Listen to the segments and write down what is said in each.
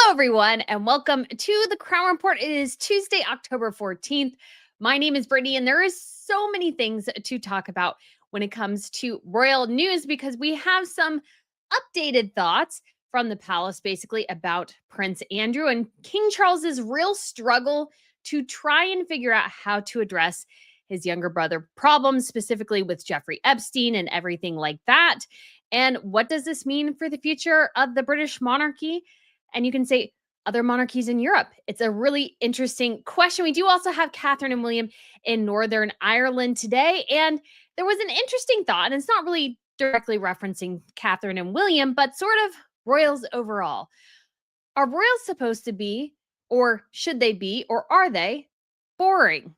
Hello, everyone, and welcome to the Crown Report. It is Tuesday, October 14th. My name is Brittany, and there is so many things to talk about when it comes to royal news because we have some updated thoughts from the palace, basically, about Prince Andrew and King Charles's real struggle to try and figure out how to address his younger brother problems, specifically with Jeffrey Epstein and everything like that. And what does this mean for the future of the British monarchy? And you can say other monarchies in Europe. It's a really interesting question. We do also have Catherine and William in Northern Ireland today. And there was an interesting thought, and it's not really directly referencing Catherine and William, but sort of royals overall. Are royals supposed to be, or should they be, or are they boring?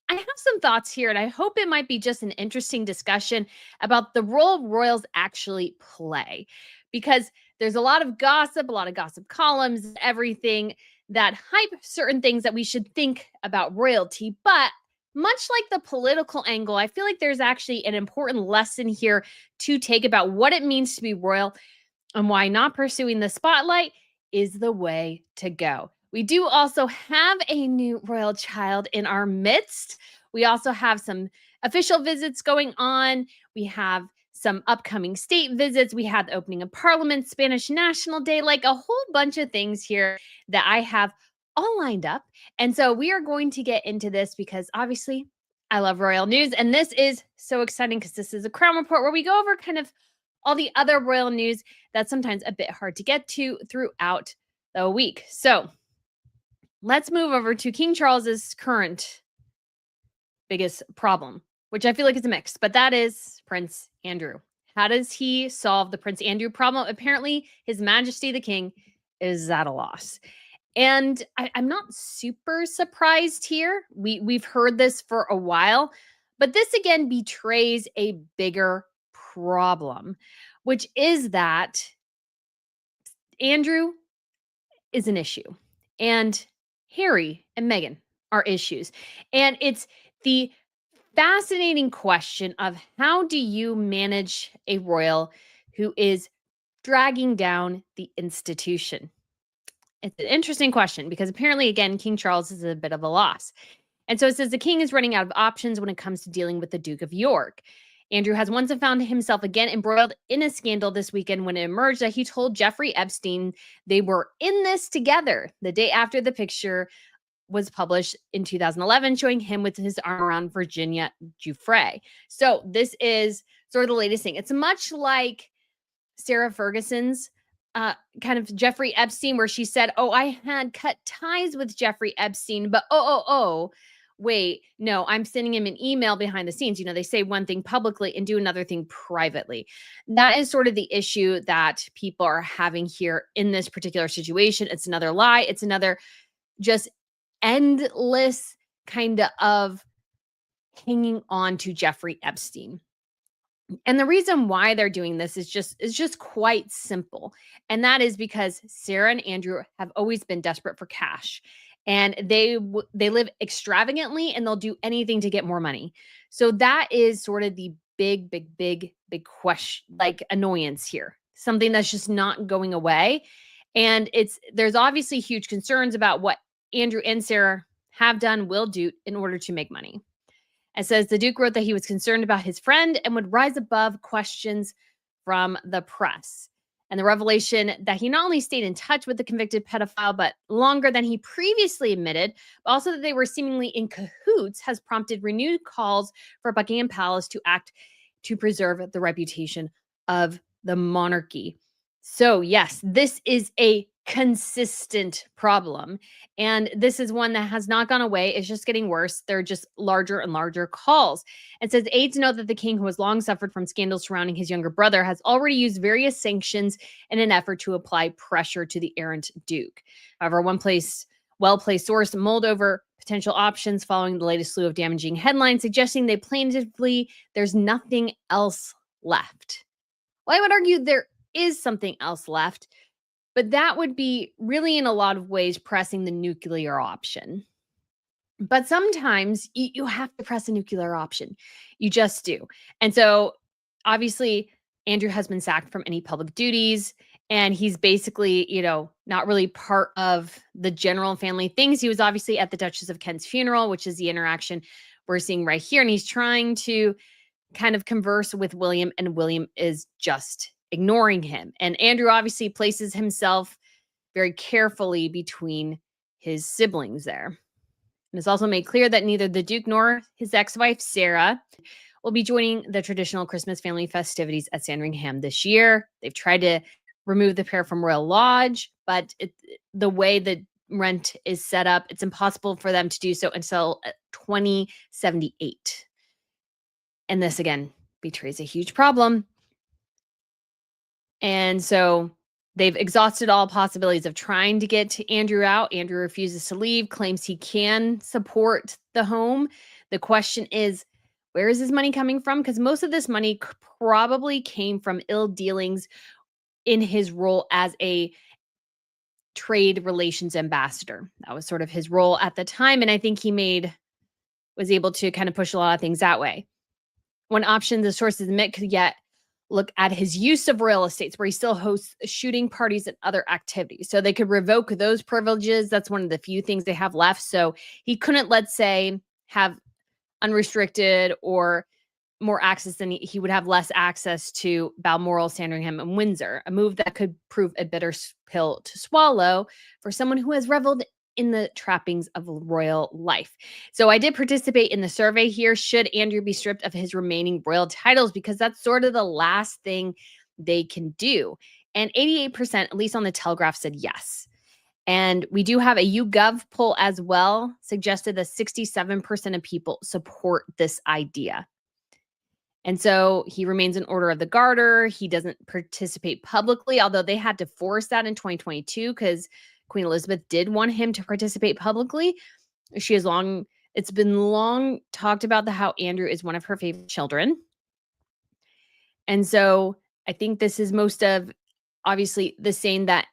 I have some thoughts here, and I hope it might be just an interesting discussion about the role royals actually play. Because there's a lot of gossip columns, everything that hype certain things that we should think about royalty. But much like the political angle, I feel like there's actually an important lesson here to take about what it means to be royal and why not pursuing the spotlight is the way to go. We do also have a new royal child in our midst. We also have some official visits going on. We have some upcoming state visits. We had the opening of Parliament, Spanish National Day, like a whole bunch of things here that I have all lined up. And so we are going to get into this because obviously I love royal news. And this is so exciting because this is a Crown Report where we go over kind of all the other royal news that's sometimes a bit hard to get to throughout the week. So let's move over to King Charles's current biggest problem, which I feel like is a mix, but that is Prince Andrew. How does he solve the Prince Andrew problem? Apparently, His Majesty the King is at a loss. And I'm not super surprised here. We've heard this for a while, but this again betrays a bigger problem, which is that Andrew is an issue and Harry and Meghan are issues. And it's the fascinating question of how do you manage a royal who is dragging down the institution? It's an interesting question because apparently, again, King Charles is a bit of a loss. And so it says the king is running out of options when it comes to dealing with the Duke of York. Andrew has once found himself again embroiled in a scandal this weekend when it emerged that he told Jeffrey Epstein they were in this together the day after the picture was published in 2011 showing him with his arm around Virginia Giuffre. So this is sort of the latest thing. It's much like Sarah Ferguson's kind of Jeffrey Epstein, where she said, "Oh, I had cut ties with Jeffrey Epstein, but wait, no, I'm sending him an email behind the scenes." You know, they say one thing publicly and do another thing privately. That is sort of the issue that people are having here in this particular situation. It's another lie. It's another just endless kind of hanging on to Jeffrey Epstein. And the reason why they're doing this is just quite simple. And that is because Sarah and Andrew have always been desperate for cash. And they live extravagantly and they'll do anything to get more money. So that is sort of the big question, like annoyance here. Something that's just not going away. And there's obviously huge concerns about what Andrew and Sarah have done, will do in order to make money. It says the Duke wrote that he was concerned about his friend and would rise above questions from the press. And the revelation that he not only stayed in touch with the convicted pedophile, but longer than he previously admitted, but also that they were seemingly in cahoots, has prompted renewed calls for Buckingham Palace to act to preserve the reputation of the monarchy. So, yes, this is a consistent problem. And this is one that has not gone away. It's just getting worse. They're just larger and larger calls. It says aides know that the king, who has long suffered from scandals surrounding his younger brother, has already used various sanctions in an effort to apply pressure to the errant duke. However, well-placed source mulled over potential options following the latest slew of damaging headlines, suggesting they plaintively there's nothing else left. Well, I would argue there is something else left, but that would be really in a lot of ways pressing the nuclear option. But sometimes you have to press a nuclear option. You just do. And so obviously, Andrew has been sacked from any public duties. And he's basically, not really part of the general family things. He was obviously at the Duchess of Kent's funeral, which is the interaction we're seeing right here. And he's trying to kind of converse with William, and William is just ignoring him. And Andrew obviously places himself very carefully between his siblings there. And it's also made clear that neither the Duke nor his ex-wife, Sarah, will be joining the traditional Christmas family festivities at Sandringham this year. They've tried to remove the pair from Royal Lodge, but the way the rent is set up, it's impossible for them to do so until 2078. And this, again, betrays a huge problem. And so they've exhausted all possibilities of trying to get Andrew out. Andrew refuses to leave, claims he can support the home. The question is, where is his money coming from? Because most of this money probably came from ill dealings in his role as a trade relations ambassador. That was sort of his role at the time. And I think he was able to kind of push a lot of things that way. One option the sources admit could yet look at his use of royal estates, where he still hosts shooting parties and other activities. So they could revoke those privileges. That's one of the few things they have left. So he couldn't, let's say, have unrestricted or more access than he would have less access to Balmoral, Sandringham, and Windsor, a move that could prove a bitter pill to swallow for someone who has reveled in the trappings of royal life. So I did participate in the survey here. Should Andrew be stripped of his remaining royal titles? Because that's sort of the last thing they can do. And 88%, at least on the Telegraph, said yes. And we do have a YouGov poll as well, suggested that 67% of people support this idea. And so he remains an Order of the Garter. He doesn't participate publicly, although they had to force that in 2022 because Queen Elizabeth did want him to participate publicly. It's been long talked about how Andrew is one of her favorite children. And so I think this is most of, obviously, the saying that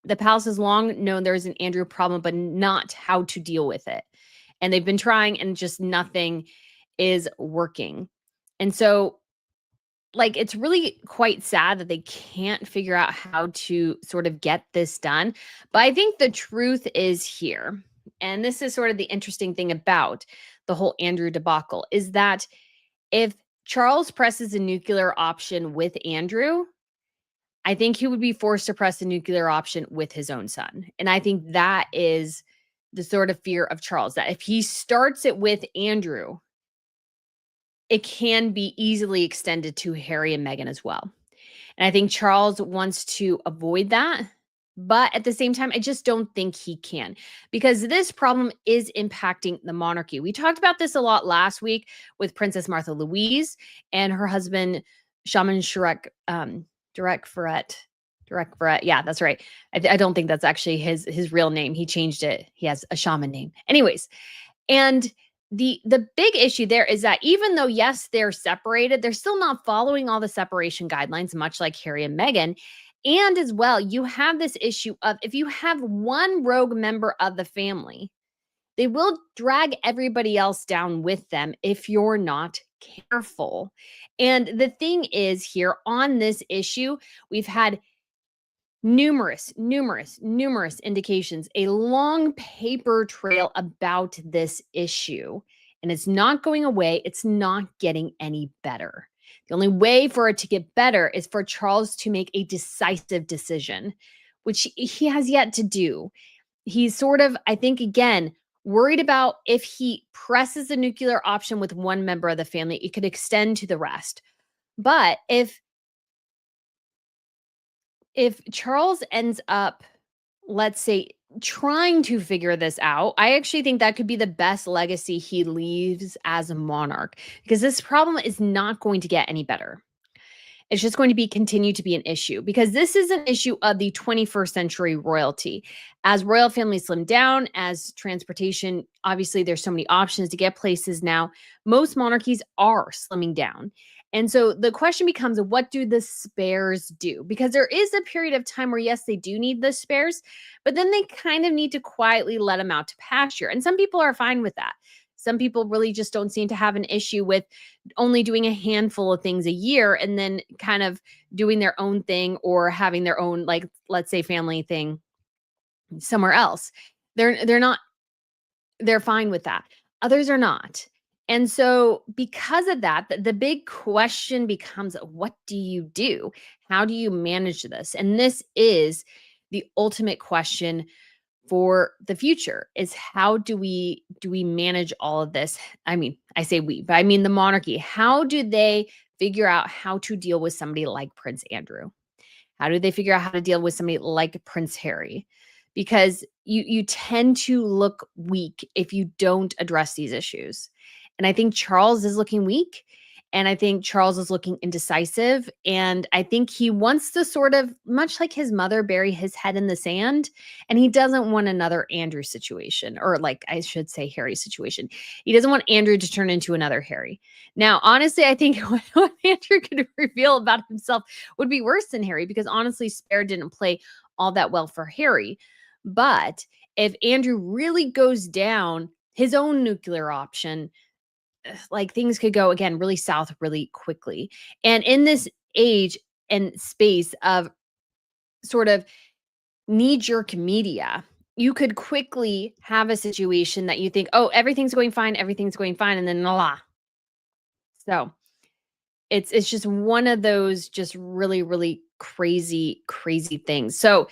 the palace has long known there's an Andrew problem, but not how to deal with it. And they've been trying and just nothing is working. And so, it's really quite sad that they can't figure out how to sort of get this done. But I think the truth is here, and this is sort of the interesting thing about the whole Andrew debacle, is that if Charles presses a nuclear option with Andrew, I think he would be forced to press the nuclear option with his own son. And I think that is the sort of fear of Charles, that if he starts it with Andrew, it can be easily extended to Harry and Meghan as well. And I think Charles wants to avoid that. But at the same time, I just don't think he can, because this problem is impacting the monarchy. We talked about this a lot last week with Princess Martha Louise and her husband, Shaman Durek Ferret. Yeah, that's right. I don't think that's actually his real name. He changed it. He has a shaman name. Anyways, and the big issue there is that even though, yes, they're separated, they're still not following all the separation guidelines, much like Harry and Meghan. And as well, you have this issue of, if you have one rogue member of the family, they will drag everybody else down with them if you're not careful. And the thing is, here on this issue, we've had numerous indications, a long paper trail about this issue, and it's not going away. It's not getting any better. The only way for it to get better is for Charles to make a decisive decision, which he has yet to do. He's sort of, I think, again, worried about if he presses the nuclear option with one member of the family, it could extend to the rest. But if Charles ends up, let's say, trying to figure this out, I actually think that could be the best legacy he leaves as a monarch, because this problem is not going to get any better. It's just going to continue to be an issue, because this is an issue of the 21st century royalty. As royal families slim down, as transportation, obviously there's so many options to get places now, most monarchies are slimming down. And so the question becomes, what do the spares do? Because there is a period of time where, yes, they do need the spares, but then they kind of need to quietly let them out to pasture. And some people are fine with that. Some people really just don't seem to have an issue with only doing a handful of things a year and then kind of doing their own thing or having their own, like, let's say, family thing somewhere else. They're not, they're fine with that. Others are not. And so because of that, the big question becomes, what do you do? How do you manage this? And this is the ultimate question for the future, is how do we manage all of this? I mean, I say we, but I mean the monarchy. How do they figure out how to deal with somebody like Prince Andrew? How do they figure out how to deal with somebody like Prince Harry? Because you tend to look weak if you don't address these issues. And I think Charles is looking weak. And I think Charles is looking indecisive. And I think he wants to sort of, much like his mother, bury his head in the sand. And he doesn't want another Andrew situation, or like I should say, Harry situation. He doesn't want Andrew to turn into another Harry. Now, honestly, I think what Andrew could reveal about himself would be worse than Harry, because honestly, Spare didn't play all that well for Harry. But if Andrew really goes down his own nuclear option, like, things could go again really south really quickly. And in this age and space of sort of knee jerk media, you could quickly have a situation that you think, oh, everything's going fine, and then la. So it's just one of those just really, really crazy, crazy things. So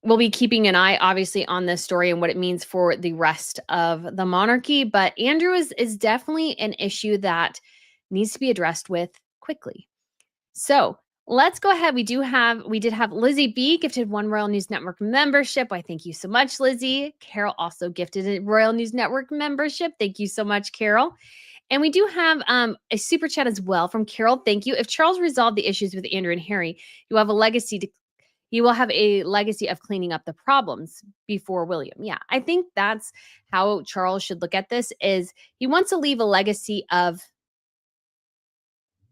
we'll be keeping an eye, obviously, on this story and what it means for the rest of the monarchy. But Andrew is definitely an issue that needs to be addressed with quickly. So let's go ahead. We did have Lizzie B gifted one Royal News Network membership. Why, thank you so much, Lizzie. Carol also gifted a Royal News Network membership. Thank you so much, Carol. And we do have a super chat as well from Carol. Thank you. If Charles resolved the issues with Andrew and Harry, you will have a legacy of cleaning up the problems before William. Yeah, I think that's how Charles should look at this, is he wants to leave a legacy of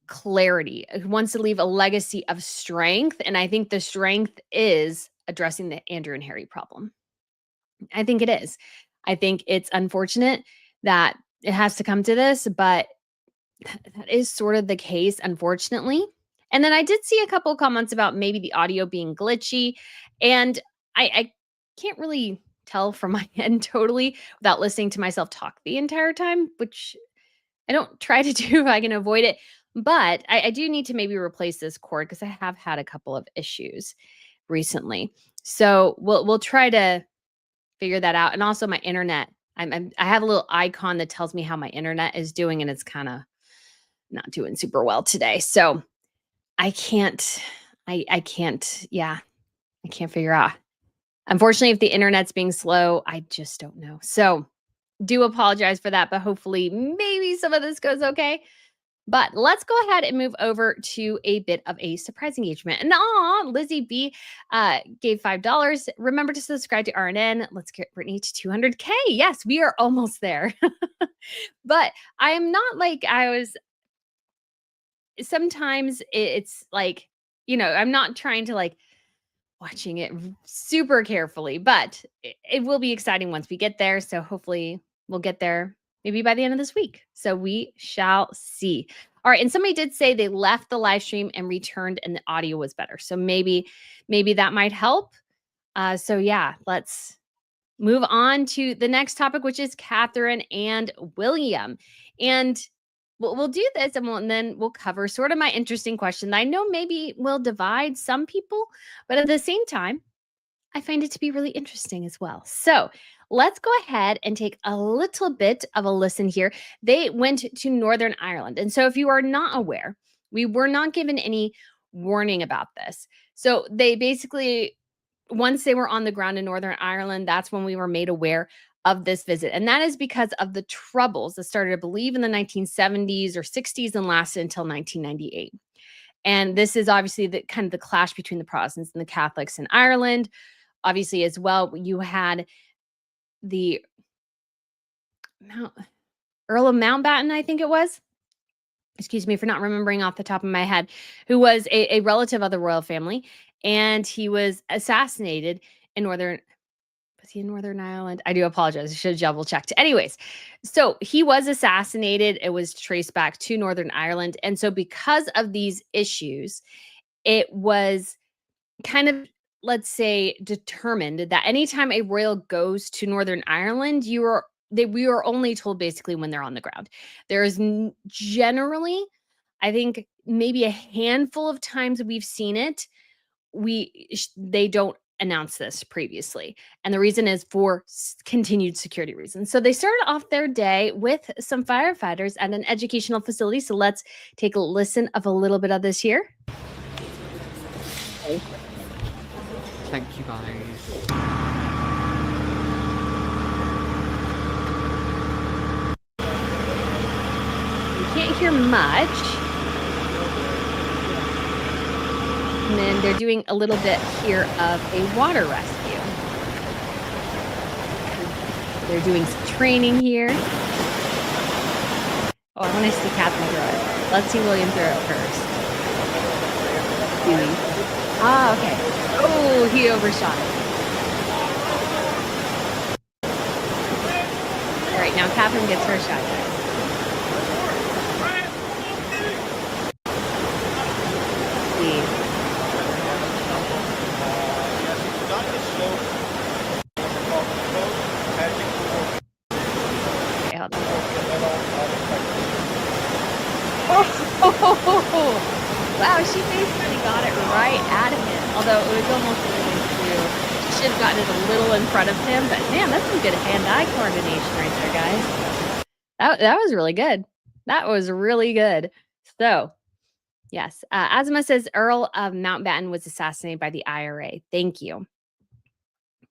clarity. He wants to leave a legacy of strength. And I think the strength is addressing the Andrew and Harry problem. I think it is. I think it's unfortunate that it has to come to this, but that is sort of the case, unfortunately. And then I did see a couple comments about maybe the audio being glitchy. And I can't really tell from my end totally without listening to myself talk the entire time, which I don't try to do if I can avoid it. But I do need to maybe replace this cord, because I have had a couple of issues recently. So we'll try to figure that out. And also my internet. I have a little icon that tells me how my internet is doing, and it's kind of not doing super well today. So I can't, I can't, yeah, I can't figure out. Unfortunately, if the internet's being slow, I just don't know. So do apologize for that, but hopefully maybe some of this goes okay. But let's go ahead and move over to a bit of a surprise engagement. And Lizzie B gave $5. Remember to subscribe to RNN. Let's get Brittany to 200K. Yes, we are almost there. But I am not like I was. Sometimes it's like, I'm not trying to like watching it super carefully, but it will be exciting once we get there. So hopefully we'll get there maybe by the end of this week. So we shall see. All right. And somebody did say they left the live stream and returned and the audio was better. So maybe that might help. So yeah, let's move on to the next topic, which is Catherine and William. And we'll do this, and then we'll cover sort of my interesting question that I know maybe will divide some people, but at the same time, I find it to be really interesting as well. So let's go ahead and take a little bit of a listen here. They went to Northern Ireland. And so if you are not aware, we were not given any warning about this. So they basically, once they were on the ground in Northern Ireland, that's when we were made aware of this visit. And that is because of the troubles that started, I believe, in the 1970s or 60s and lasted until 1998. And this is obviously the kind of the clash between the Protestants and the Catholics in Ireland. Obviously, as well, you had the Earl of Mountbatten, I think it was. Excuse me for not remembering off the top of my head, who was a relative of the royal family. And he was assassinated in Northern Was he in Northern Ireland? I do apologize. I should have double checked. Anyways, so he was assassinated. It was traced back to Northern Ireland. And so, because of these issues, it was kind of, let's say, determined that anytime a royal goes to Northern Ireland, we are only told basically when they're on the ground. There is generally, I think, maybe a handful of times we've seen it. They don't announce this previously, and the reason is for continued security reasons. So they started off their day with some firefighters at an educational facility. So let's take a listen of a little bit of this here. Thank you, guys. You can't hear much. And then they're doing a little bit here of a water rescue. They're doing some training here. Oh, I want to see Catherine throw it. Let's see William throw it first. Ah, okay. Oh, he overshot it. All right, now Catherine gets her shot, guys. See. Okay, hold on. Oh, wow, she basically got it right at him. Although it was almost really too. She should have gotten it a little in front of him. But man, that's some good hand-eye coordination right there, guys. That was really good. That was really good. So, yes, Azuma says Earl of Mountbatten was assassinated by the IRA. Thank you.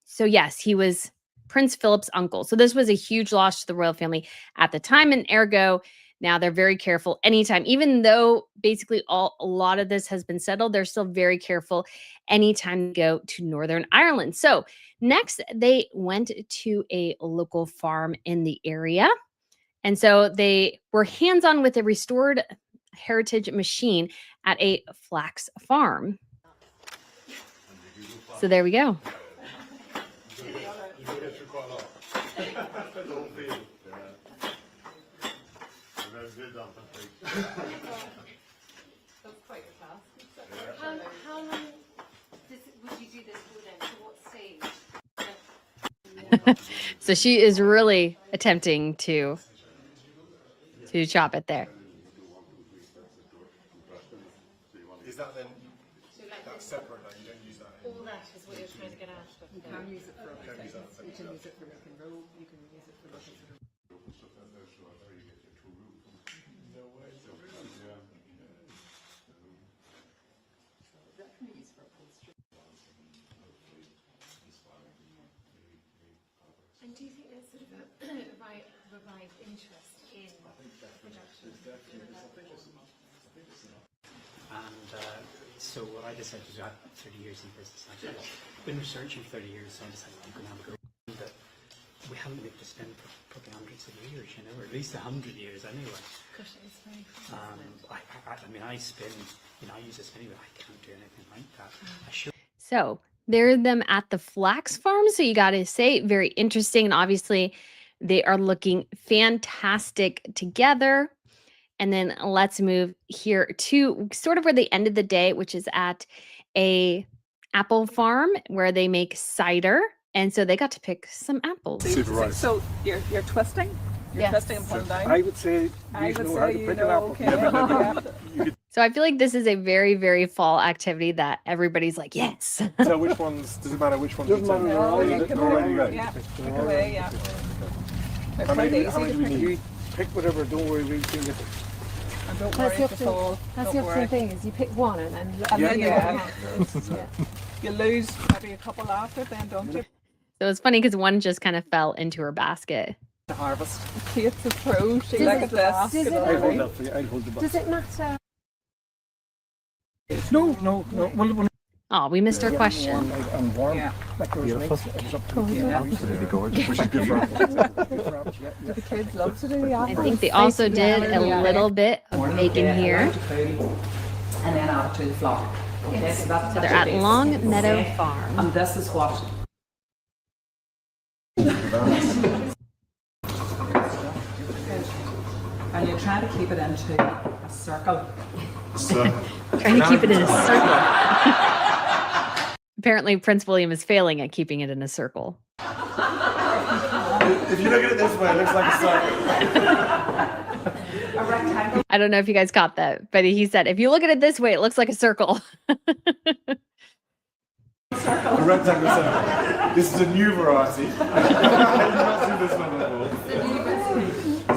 So yes, he was Prince Philip's uncle. So this was a huge loss to the royal family at the time, and ergo, now they're very careful anytime, even though basically a lot of this has been settled, they're still very careful anytime they go to Northern Ireland. So next, they went to a local farm in the area. And so they were hands-on with a restored heritage machine at a flax farm. So there we go. How long would you do this for then? To what stage? So she is really attempting to chop it there. Is that then that's separate now? You don't use that All that is what you're trying to get out of. You can use it for other things. You can use it for making rope, you can use it for making And do you think there's sort of a revived interest in production? And so what I decided to do, I had 30 years in business. I've been researching 30 years, so I decided I'm going to have a go. But we haven't been able to spend probably hundreds of years, you know, or at least 100 years anyway. Gosh, it's very fun. I mean, I spin, you know, I use a spinning, but I can't do anything like that. I should. So they're them at the flax farm. So you got to say, very interesting. And obviously, they are looking fantastic together. And then let's move here to sort of where they ended the day, which is at a apple farm where they make cider. And so they got to pick some apples. So you're twisting? You're Yes. twisting and pulling down? I would say you I would know how say to you pick know, an apple. okay. Yeah, So I feel like this is a very, very fall activity that everybody's like, yes. so which ones, does it matter which ones? Doesn't you take? matter, they're all They're you can already pick. ready. Yeah, pick away, yeah. They're How quite many, easy how many to do we pick. need? Pick whatever, don't worry, we'll get it. And don't That's worry the if it's all. That's don't the worry. option thing is you pick one and then And then Yeah. you lose maybe a couple after then, don't you? So it's funny because one just kind of fell into her basket. To harvest. Kate's a pro, she Does likes it- this. does it- I'll hold that for you, I'll hold the box. does it matter? No. Well, Oh, we missed our question. and warm. Yeah. Like those Beautiful. makes it up to Yeah. Absolutely gorgeous. Which is good for apples. Good for apples, yeah, yeah. The kids love to do the I apples. think they also did a little bit of bacon here. And then add it to the flour. Okay, so that's So they're at Long Meadow Farm. And this is what And you try to keep it into a circle. So, Trying to keep it in a circle. Apparently, Prince William is failing at keeping it in a circle. if you look at it this way, it looks like a circle. A rectangle. I don't know if you guys caught that, but he said, if you look at it this way, it looks like a circle. A rectangle circle. This is a new variety. I've not seen this one before.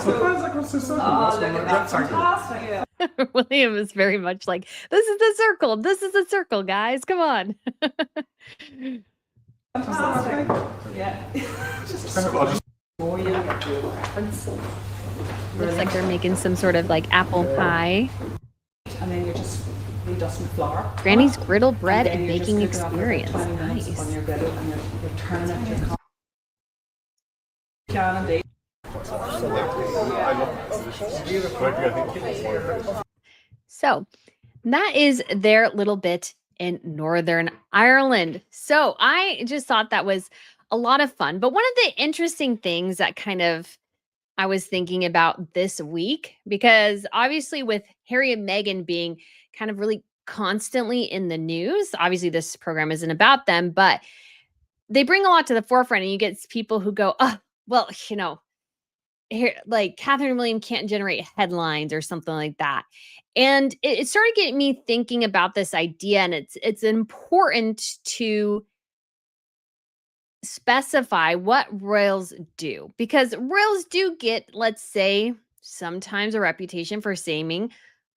So why is that across the circle? Oh, That's look one at that. rectangle. Fantastic. William is very much like, this is the circle. This is the circle, guys. Come on. Fantastic. Yeah. I'll just More you get the reference. Looks like they're making some sort of like apple pie. And then you're just redusting flour. Granny's griddle bread then and you're just baking cooking it for about experience. 20 minutes Nice. on your griddle, and you're turning it. You're can indeed. So that is their little bit in Northern Ireland. So I just thought that was a lot of fun. But one of the interesting things that kind of I was thinking about this week, because obviously with Harry and Meghan being kind of really constantly in the news, obviously this program isn't about them, but they bring a lot to the forefront, and you get people who go, oh, well, you know, here, like Catherine and William can't generate headlines or something like that. And it started getting me thinking about this idea, and it's important to specify what royals do, because royals do get, let's say, sometimes a reputation for seeming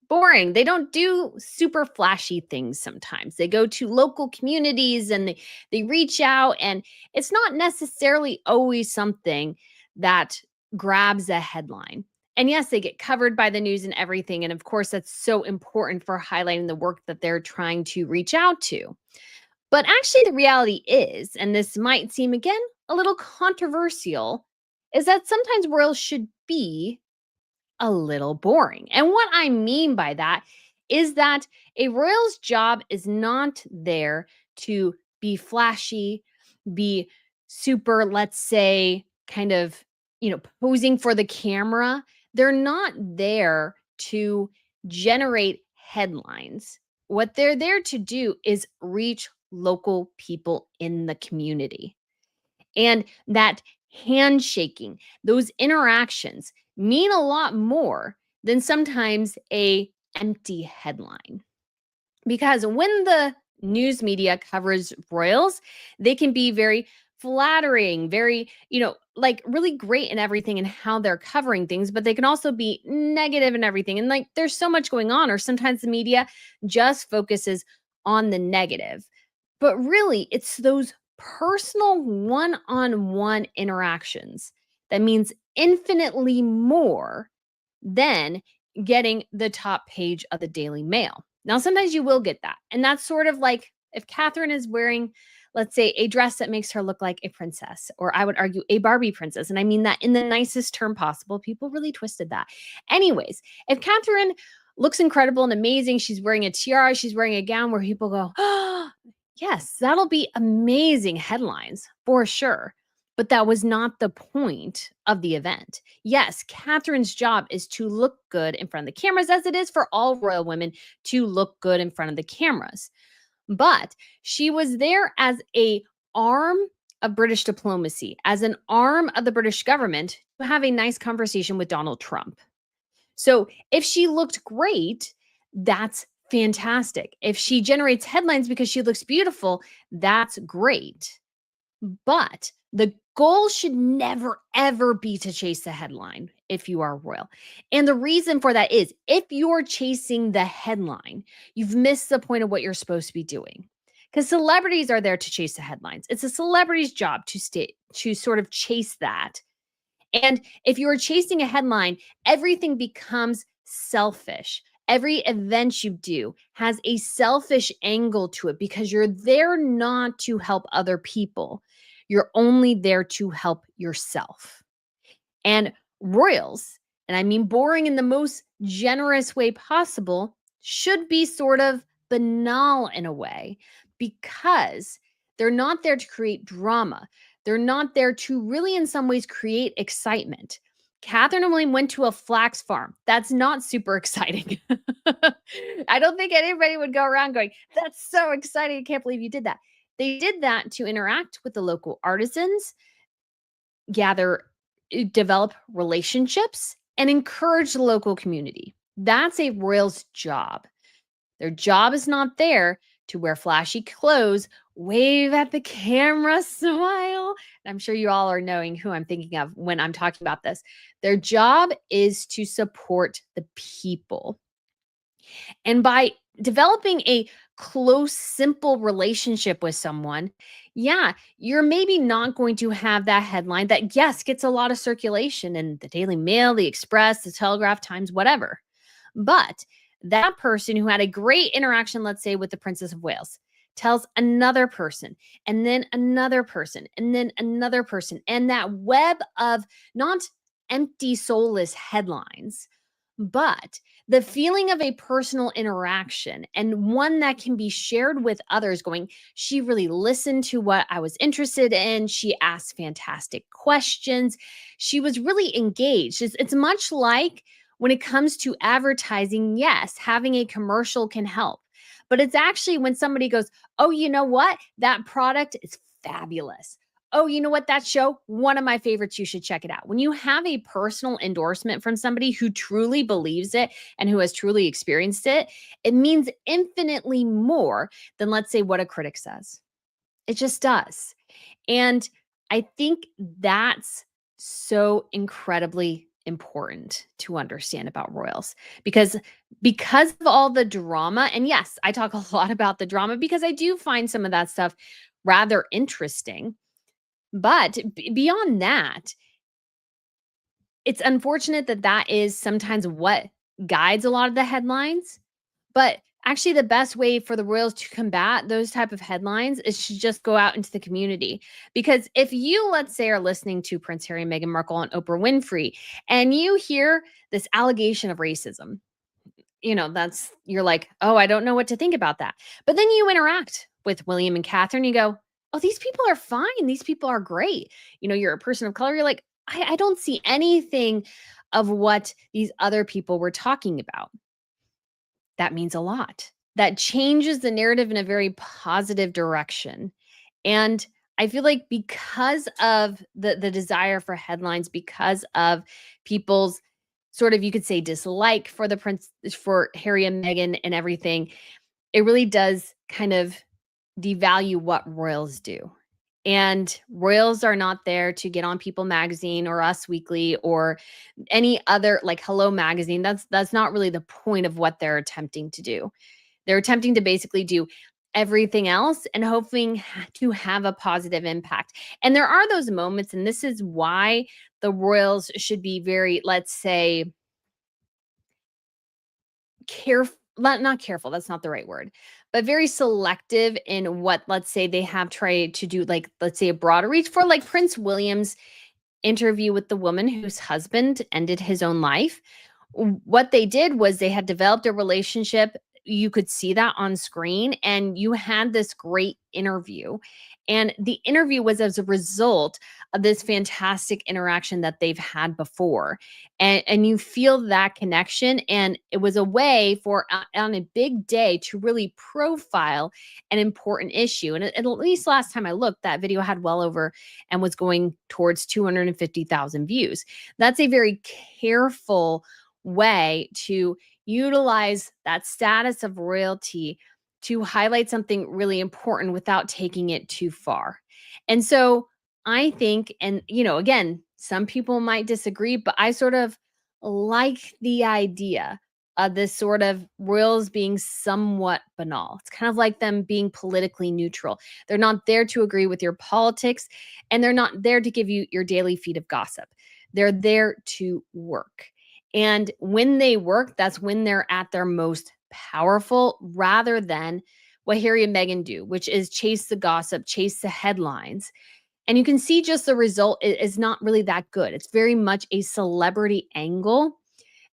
boring. They don't do super flashy things sometimes. They go to local communities and they reach out, and it's not necessarily always something that grabs a headline. And yes, they get covered by the news and everything. And of course, that's so important for highlighting the work that they're trying to reach out to. But actually, the reality is, and this might seem again a little controversial, is that sometimes royals should be a little boring. And what I mean by that is that a royal's job is not there to be flashy, be super, let's say, kind of, posing for the camera. They're not there to generate headlines. What they're there to do is reach local people in the community. And that handshaking, those interactions mean a lot more than sometimes a empty headline. Because when the news media covers royals, they can be very flattering, very, like really great in everything and how they're covering things, but they can also be negative in everything. And like there's so much going on, or sometimes the media just focuses on the negative. But really, it's those personal one-on-one interactions that means infinitely more than getting the top page of the Daily Mail. Now, sometimes you will get that. And that's sort of like if Catherine is wearing, let's say, a dress that makes her look like a princess, or I would argue a Barbie princess. And I mean that in the nicest term possible. People really twisted that. Anyways, if Catherine looks incredible and amazing, she's wearing a tiara, she's wearing a gown where people go, oh, yes, that'll be amazing headlines for sure. But that was not the point of the event. Yes, Catherine's job is to look good in front of the cameras, as it is for all royal women to look good in front of the cameras. But she was there as an arm of British diplomacy, as an arm of the British government to have a nice conversation with Donald Trump. So if she looked great, that's fantastic. If she generates headlines because she looks beautiful, that's great. But the goal should never, ever be to chase the headline if you are royal. And the reason for that is if you're chasing the headline, you've missed the point of what you're supposed to be doing. Because celebrities are there to chase the headlines. It's a celebrity's job to sort of chase that. And if you're chasing a headline, everything becomes selfish. Every event you do has a selfish angle to it because you're there not to help other people. You're only there to help yourself. And royals, and I mean boring in the most generous way possible, should be sort of banal in a way because They're not there to create drama. They're not there to really, in some ways, create excitement. Catherine and William went to a flax farm. That's not super exciting. I don't think anybody would go around going, "That's so exciting. I can't believe you did that." They did that to interact with the local artisans, gather, develop relationships, and encourage the local community. That's a royal's job. Their job is not there to wear flashy clothes, wave at the camera, smile. I'm sure you all are knowing who I'm thinking of when I'm talking about this. Their job is to support the people. And by developing a close, simple relationship with someone, yeah, you're maybe not going to have that headline that, yes, gets a lot of circulation in the Daily Mail, the Express, the Telegraph, Times, whatever. But that person who had a great interaction, let's say, with the Princess of Wales, tells another person, and then another person, and then another person. And that web of not empty, soulless headlines, but the feeling of a personal interaction and one that can be shared with others, going, she really listened to what I was interested in. She asked fantastic questions. She was really engaged. It's much like when it comes to advertising, yes, having a commercial can help. But it's actually when somebody goes, "Oh, you know what? That product is fabulous. Oh, you know what? That show, one of my favorites. You should check it out." When you have a personal endorsement from somebody who truly believes it and who has truly experienced it, it means infinitely more than, let's say, what a critic says. It just does. And I think that's so incredibly important to understand about royals, because of all the drama. And yes, I talk a lot about the drama because I do find some of that stuff rather interesting. But beyond that, it's unfortunate that that is sometimes what guides a lot of the headlines. But actually, the best way for the royals to combat those type of headlines is to just go out into the community. Because if you, let's say, are listening to Prince Harry and Meghan Markle on Oprah Winfrey, and you hear this allegation of racism, you're like, "Oh, I don't know what to think about that." But then you interact with William and Catherine, you go, "Oh, these people are fine. These people are great." You're a person of color. You're like, I don't see anything of what these other people were talking about. That means a lot. That changes the narrative in a very positive direction. And I feel like because of the desire for headlines, because of people's sort of, you could say, dislike for for Harry and Meghan and everything, it really does kind of devalue what royals do. And royals are not there to get on People Magazine or Us Weekly or any other, like, Hello Magazine. That's not really the point of what they're attempting to do. They're attempting to basically do everything else and hoping to have a positive impact. And there are those moments, and this is why the royals should be very, let's say, careful, not careful, that's not the right word, but very selective in what, let's say, they have tried to do, like, let's say, a broader reach for, like, Prince William's interview with the woman whose husband ended his own life. What they did was they had developed a relationship. You could see that on screen, and you had this great interview. And the interview was as a result of this fantastic interaction that they've had before. And you feel that connection. And it was a way for, on a big day, to really profile an important issue. And at least last time I looked, that video had well over and was going towards 250,000 views. That's a very careful way to utilize that status of royalty to highlight something really important without taking it too far. And so I think, and again, some people might disagree, but I sort of like the idea of this sort of royals being somewhat banal. It's kind of like them being politically neutral. They're not there to agree with your politics, and they're not there to give you your daily feed of gossip. They're there to work. And when they work, that's when they're at their most powerful, rather than what Harry and Meghan do, which is chase the gossip, chase the headlines. And you can see just the result is not really that good. It's very much a celebrity angle,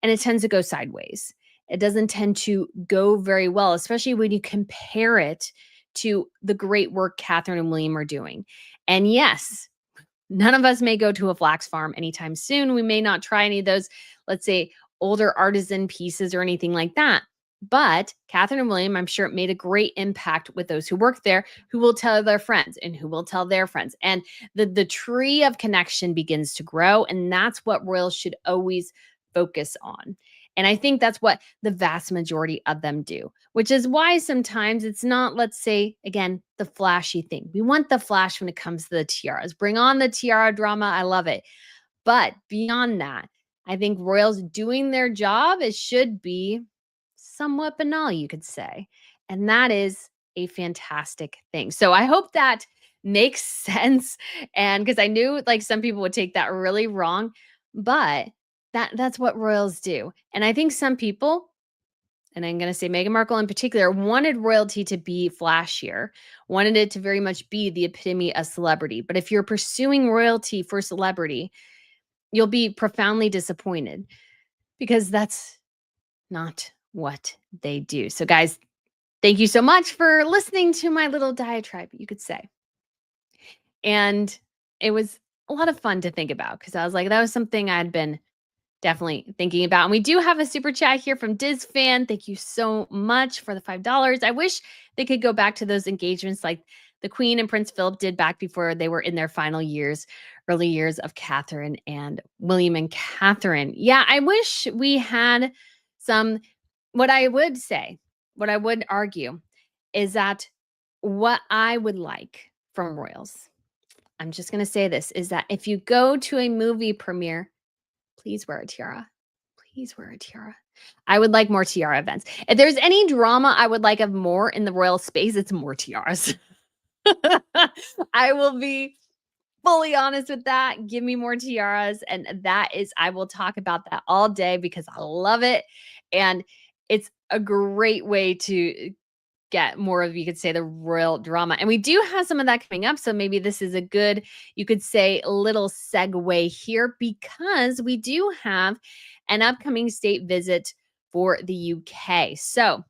and it tends to go sideways. It doesn't tend to go very well, especially when you compare it to the great work Catherine and William are doing. And yes, none of us may go to a flax farm anytime soon. We may not try any of those, let's say, older artisan pieces or anything like that. But Catherine and William, I'm sure, made a great impact with those who work there, who will tell their friends and who will tell their friends. And the tree of connection begins to grow. And that's what royals should always focus on. And I think that's what the vast majority of them do, which is why sometimes it's not, let's say, again, the flashy thing. We want the flash when it comes to the tiaras. Bring on the tiara drama. I love it. But beyond that, I think royals doing their job, it should be somewhat banal, you could say. And that is a fantastic thing. So I hope that makes sense. And because I knew like some people would take that really wrong, but that's what royals do. And I think some people, and I'm going to say Meghan Markle in particular, wanted royalty to be flashier, wanted it to very much be the epitome of celebrity. But if you're pursuing royalty for celebrity, you'll be profoundly disappointed because that's not what they do. So guys, thank you so much for listening to my little diatribe, you could say. And it was a lot of fun to think about because I was like, that was something I'd been definitely thinking about. And we do have a super chat here from Diz Fan. Thank you so much for the $5. I wish they could go back to those engagements like the Queen and Prince Philip did back before they were in their final years, early years of Catherine and William and Catherine. Yeah, I wish we had some, what I would say, what I would argue is that what I would like from royals, I'm just going to say this, is that if you go to a movie premiere, please wear a tiara. Please wear a tiara. I would like more tiara events. If there's any drama I would like of more in the royal space, it's more tiaras. I will be fully honest with that. Give me more tiaras. And that is, I will talk about that all day because I love it. And it's a great way to get more of, you could say, the royal drama. And we do have some of that coming up. So maybe this is a good, you could say, little segue here because we do have an upcoming state visit for the UK. So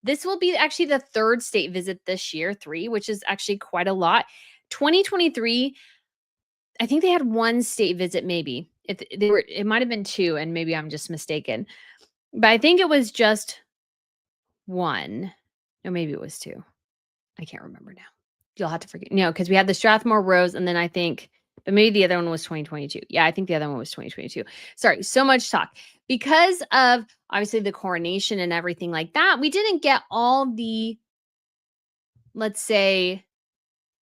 this will be actually the third state visit this year, 3, which is actually quite a lot. 2023, I think they had one state visit, maybe. If they were, it might have been 2, and maybe I'm just mistaken. But I think it was just 1. No, maybe it was 2. I can't remember now. You'll have to forget. No, because we had the Strathmore Rose, and then I think, but maybe the other one was 2022. Yeah, I think the other one was 2022. Sorry, so much talk. Because of obviously the coronation and everything like that, we didn't get all the, let's say,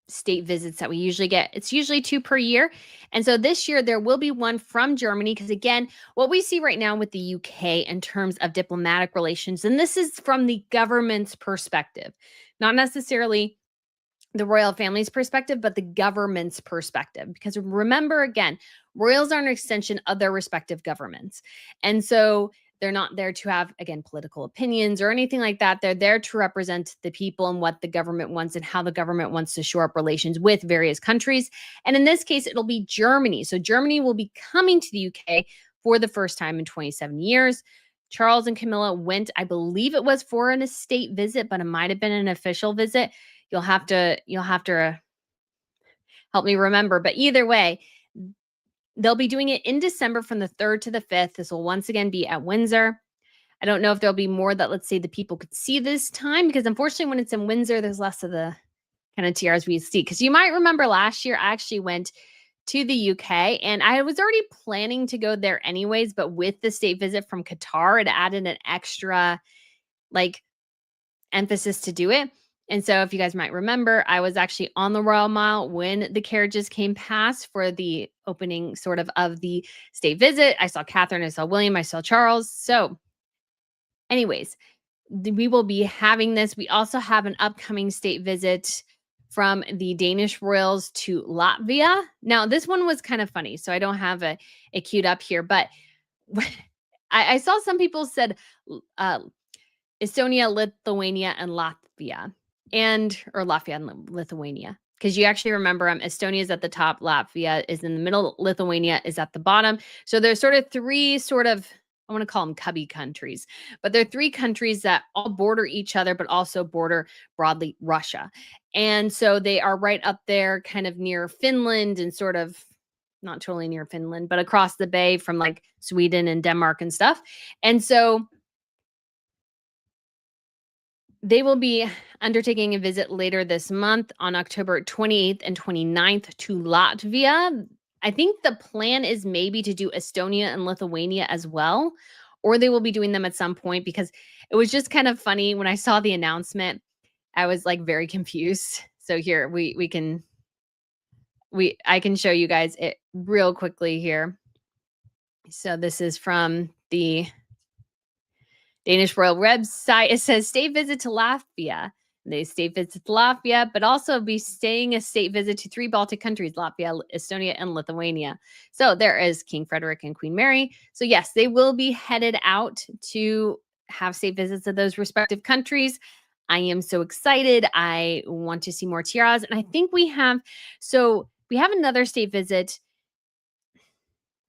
state visits that we usually get. It's usually 2 per year. And so this year there will be one from Germany because again, what we see right now with the UK in terms of diplomatic relations, and this is from the government's perspective, not necessarily the royal family's perspective, but the government's perspective. Because remember, again, royals are an extension of their respective governments. And so they're not there to have, again, political opinions or anything like that. They're there to represent the people and what the government wants and how the government wants to shore up relations with various countries. And in this case, it'll be Germany. So Germany will be coming to the UK for the first time in 27 years. Charles and Camilla went, I believe it was for an estate visit, but it might have been an official visit. You'll have to help me remember. But either way, they'll be doing it in December from the 3rd to the 5th. This will once again be at Windsor. I don't know if there'll be more that, let's say, the people could see this time, because unfortunately when it's in Windsor, there's less of the kind of tiaras we see. Because you might remember last year, I actually went to the UK and I was already planning to go there anyways, but with the state visit from Qatar, it added an extra like emphasis to do it. And so if you guys might remember, I was actually on the Royal Mile when the carriages came past for the opening sort of the state visit. I saw Catherine, I saw William, I saw Charles. So anyways, we will be having this. We also have an upcoming state visit from the Danish royals to Latvia. Now, this one was kind of funny, so I don't have it queued up here, but I saw some people said Estonia, Lithuania, and Latvia. Or Latvia and Lithuania, because you actually remember Estonia is at the top, Latvia is in the middle, Lithuania is at the bottom. So there's sort of 3 sort of I want to call them cubby countries, but they're 3 countries that all border each other, but also border broadly Russia. And so they are right up there, kind of near Finland and sort of not totally near Finland, but across the bay from like Sweden and Denmark and stuff. And so they will be undertaking a visit later this month on October 28th and 29th to Latvia. I think the plan is maybe to do Estonia and Lithuania as well, or they will be doing them at some point, because it was just kind of funny when I saw the announcement. I was like very confused. So here I can show you guys it real quickly here. So this is from the Danish Royal website. It says state visit to Latvia. They state visit to Latvia, but also be staying a state visit to 3 Baltic countries, Latvia, Estonia, and Lithuania. So there is King Frederick and Queen Mary. So yes, they will be headed out to have state visits to those respective countries. I am so excited. I want to see more tiaras. And I think we have another state visit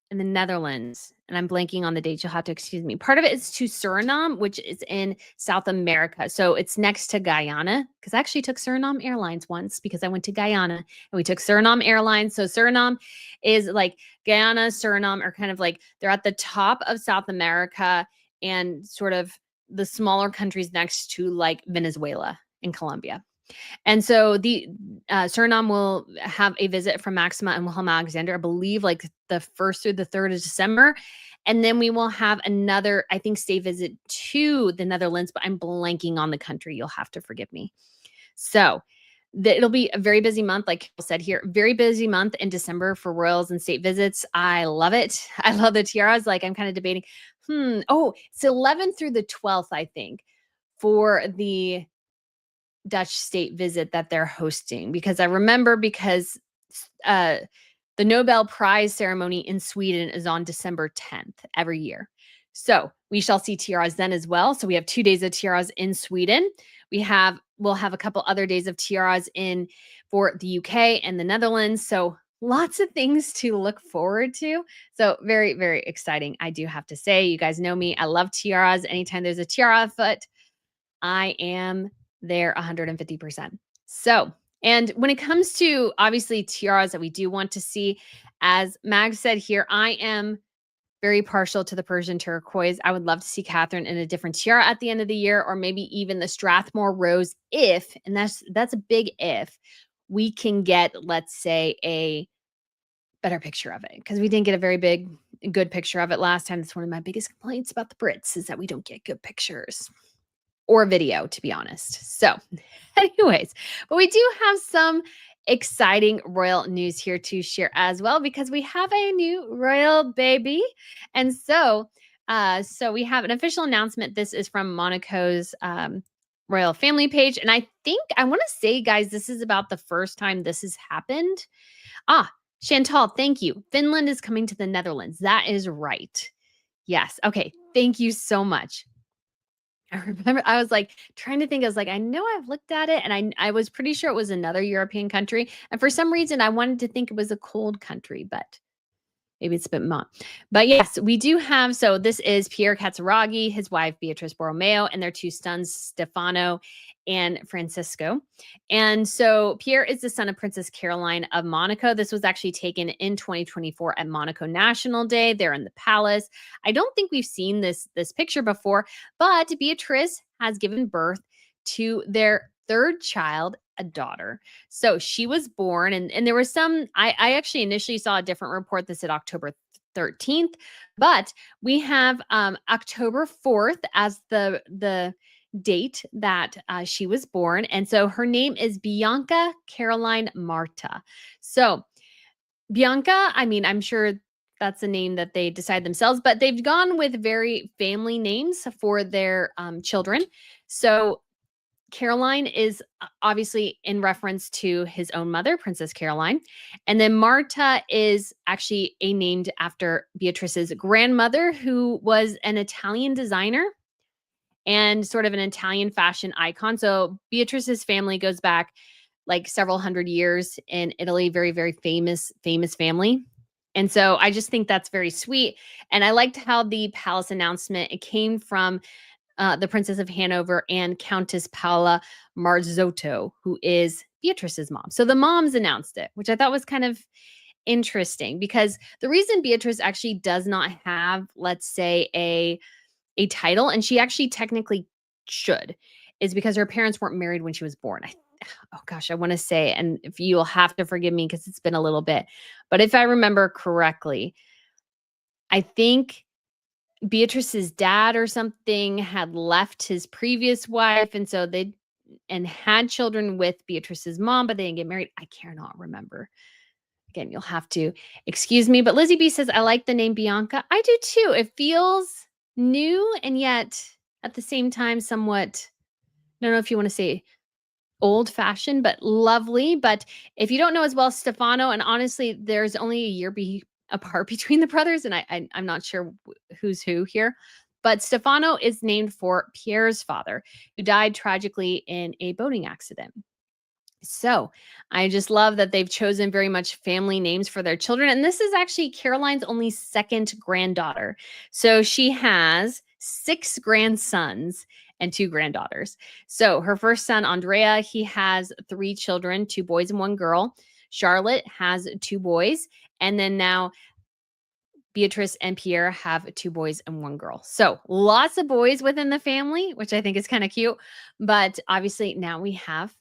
in the Netherlands, and I'm blanking on the date. You'll have to excuse me. Part of it is to Suriname, which is in South America. So it's next to Guyana, because I actually took Suriname Airlines once because I went to Guyana and we took Suriname Airlines. So Suriname is like Guyana, Suriname are kind of like, they're at the top of South America and sort of the smaller countries next to like Venezuela and Colombia. And so the Suriname will have a visit from Maxima and Wilhelm Alexander, I believe, like the 1st through the 3rd of December. And then we will have another, I think, state visit to the Netherlands, but I'm blanking on the country. You'll have to forgive me. So it'll be a very busy month, like Carol said here, very busy month in December for royals and state visits. I love it. I love the tiaras. Like I'm kind of debating, it's 11th through the 12th, I think, for the Dutch state visit that they're hosting, because I remember the Nobel Prize ceremony in Sweden is on December 10th every year. So we shall see tiaras then as well. So we have 2 days of tiaras in Sweden. We'll have a couple other days of tiaras for the UK and the Netherlands. So lots of things to look forward to. So very, very exciting. I do have to say, you guys know me. I love tiaras. Anytime there's a tiara afoot, I am there 150%. So, and when it comes to obviously tiaras that we do want to see, as Mag said here, I am very partial to the Persian turquoise. I would love to see Catherine in a different tiara at the end of the year, or maybe even the Strathmore rose and that's a big if, we can get, let's say, a better picture of it, because we didn't get a very good picture of it last time. That's one of my biggest complaints about the Brits, is that we don't get good pictures or video, to be honest. So anyways, but we do have some exciting royal news here to share as well, because we have a new royal baby. And so we have an official announcement. This is from Monaco's royal family page. And I think I want to say, guys, this is about the first time this has happened. Chantal, thank you. Finland is coming to the Netherlands. That is right. Yes. Okay. Thank you so much. I remember I was like trying to think. I was like, I know I've looked at it, and I was pretty sure it was another European country. And for some reason, I wanted to think it was a cold country, but maybe it's a bit more. But yes, we do have. So this is Pierre Cazzaraghi, his wife Beatrice Borromeo, and their 2 sons, Stefano and Francisco. And so Pierre is the son of Princess Caroline of Monaco. This was actually taken in 2024 at Monaco National Day. They're in the palace. I don't think we've seen this picture before, but Beatrice has given birth to their 3rd child, a daughter. So she was born, and there was some, I actually initially saw a different report that said October 13th, but we have October 4th as the date that she was born. And so her name is Bianca Caroline Marta. So Bianca, I mean, I'm sure that's a name that they decide themselves, but they've gone with very family names for their children. So Caroline is obviously in reference to his own mother, Princess Caroline. And then Marta is actually named after Beatrice's grandmother, who was an Italian designer and sort of an Italian fashion icon. So Beatrice's family goes back like several hundred years in Italy. Very, very famous family. And so I just think that's very sweet. And I liked how the palace announcement, it came from the Princess of Hanover and Countess Paola Marzotto, who is Beatrice's mom. So the moms announced it, which I thought was kind of interesting because the reason Beatrice actually does not have, let's say, a title, and she actually technically should, is because her parents weren't married when she was born. Oh gosh, I want to say, and if you'll have to forgive me because it's been a little bit, but if I remember correctly, I think Beatrice's dad or something had left his previous wife, and so they and had children with Beatrice's mom, but they didn't get married. I cannot remember. Again, you'll have to excuse me. But Lizzie B says, I like the name Bianca. I do too. It feels new and yet at the same time somewhat, I don't know if you want to say old fashioned, but lovely. But if you don't know as well, Stefano, and honestly, there's only a year apart between the brothers, and I'm not sure who's who here. But Stefano is named for Pierre's father, who died tragically in a boating accident. So I just love that they've chosen very much family names for their children. And this is actually Caroline's only second granddaughter. So she has 6 grandsons and 2 granddaughters. So her first son, Andrea, he has 3 children, 2 boys and 1 girl. Charlotte has 2 boys. And then now Beatrice and Pierre have 2 boys and 1 girl. So lots of boys within the family, which I think is kind of cute. But obviously now we have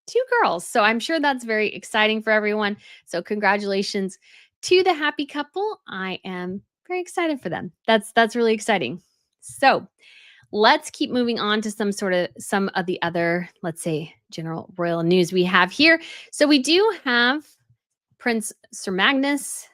2 girls. So I'm sure that's very exciting for everyone. So congratulations to the happy couple. I am very excited for them. That's really exciting. So let's keep moving on to some of the other, let's say, general royal news we have here. So we do have Prince Sir Magnus.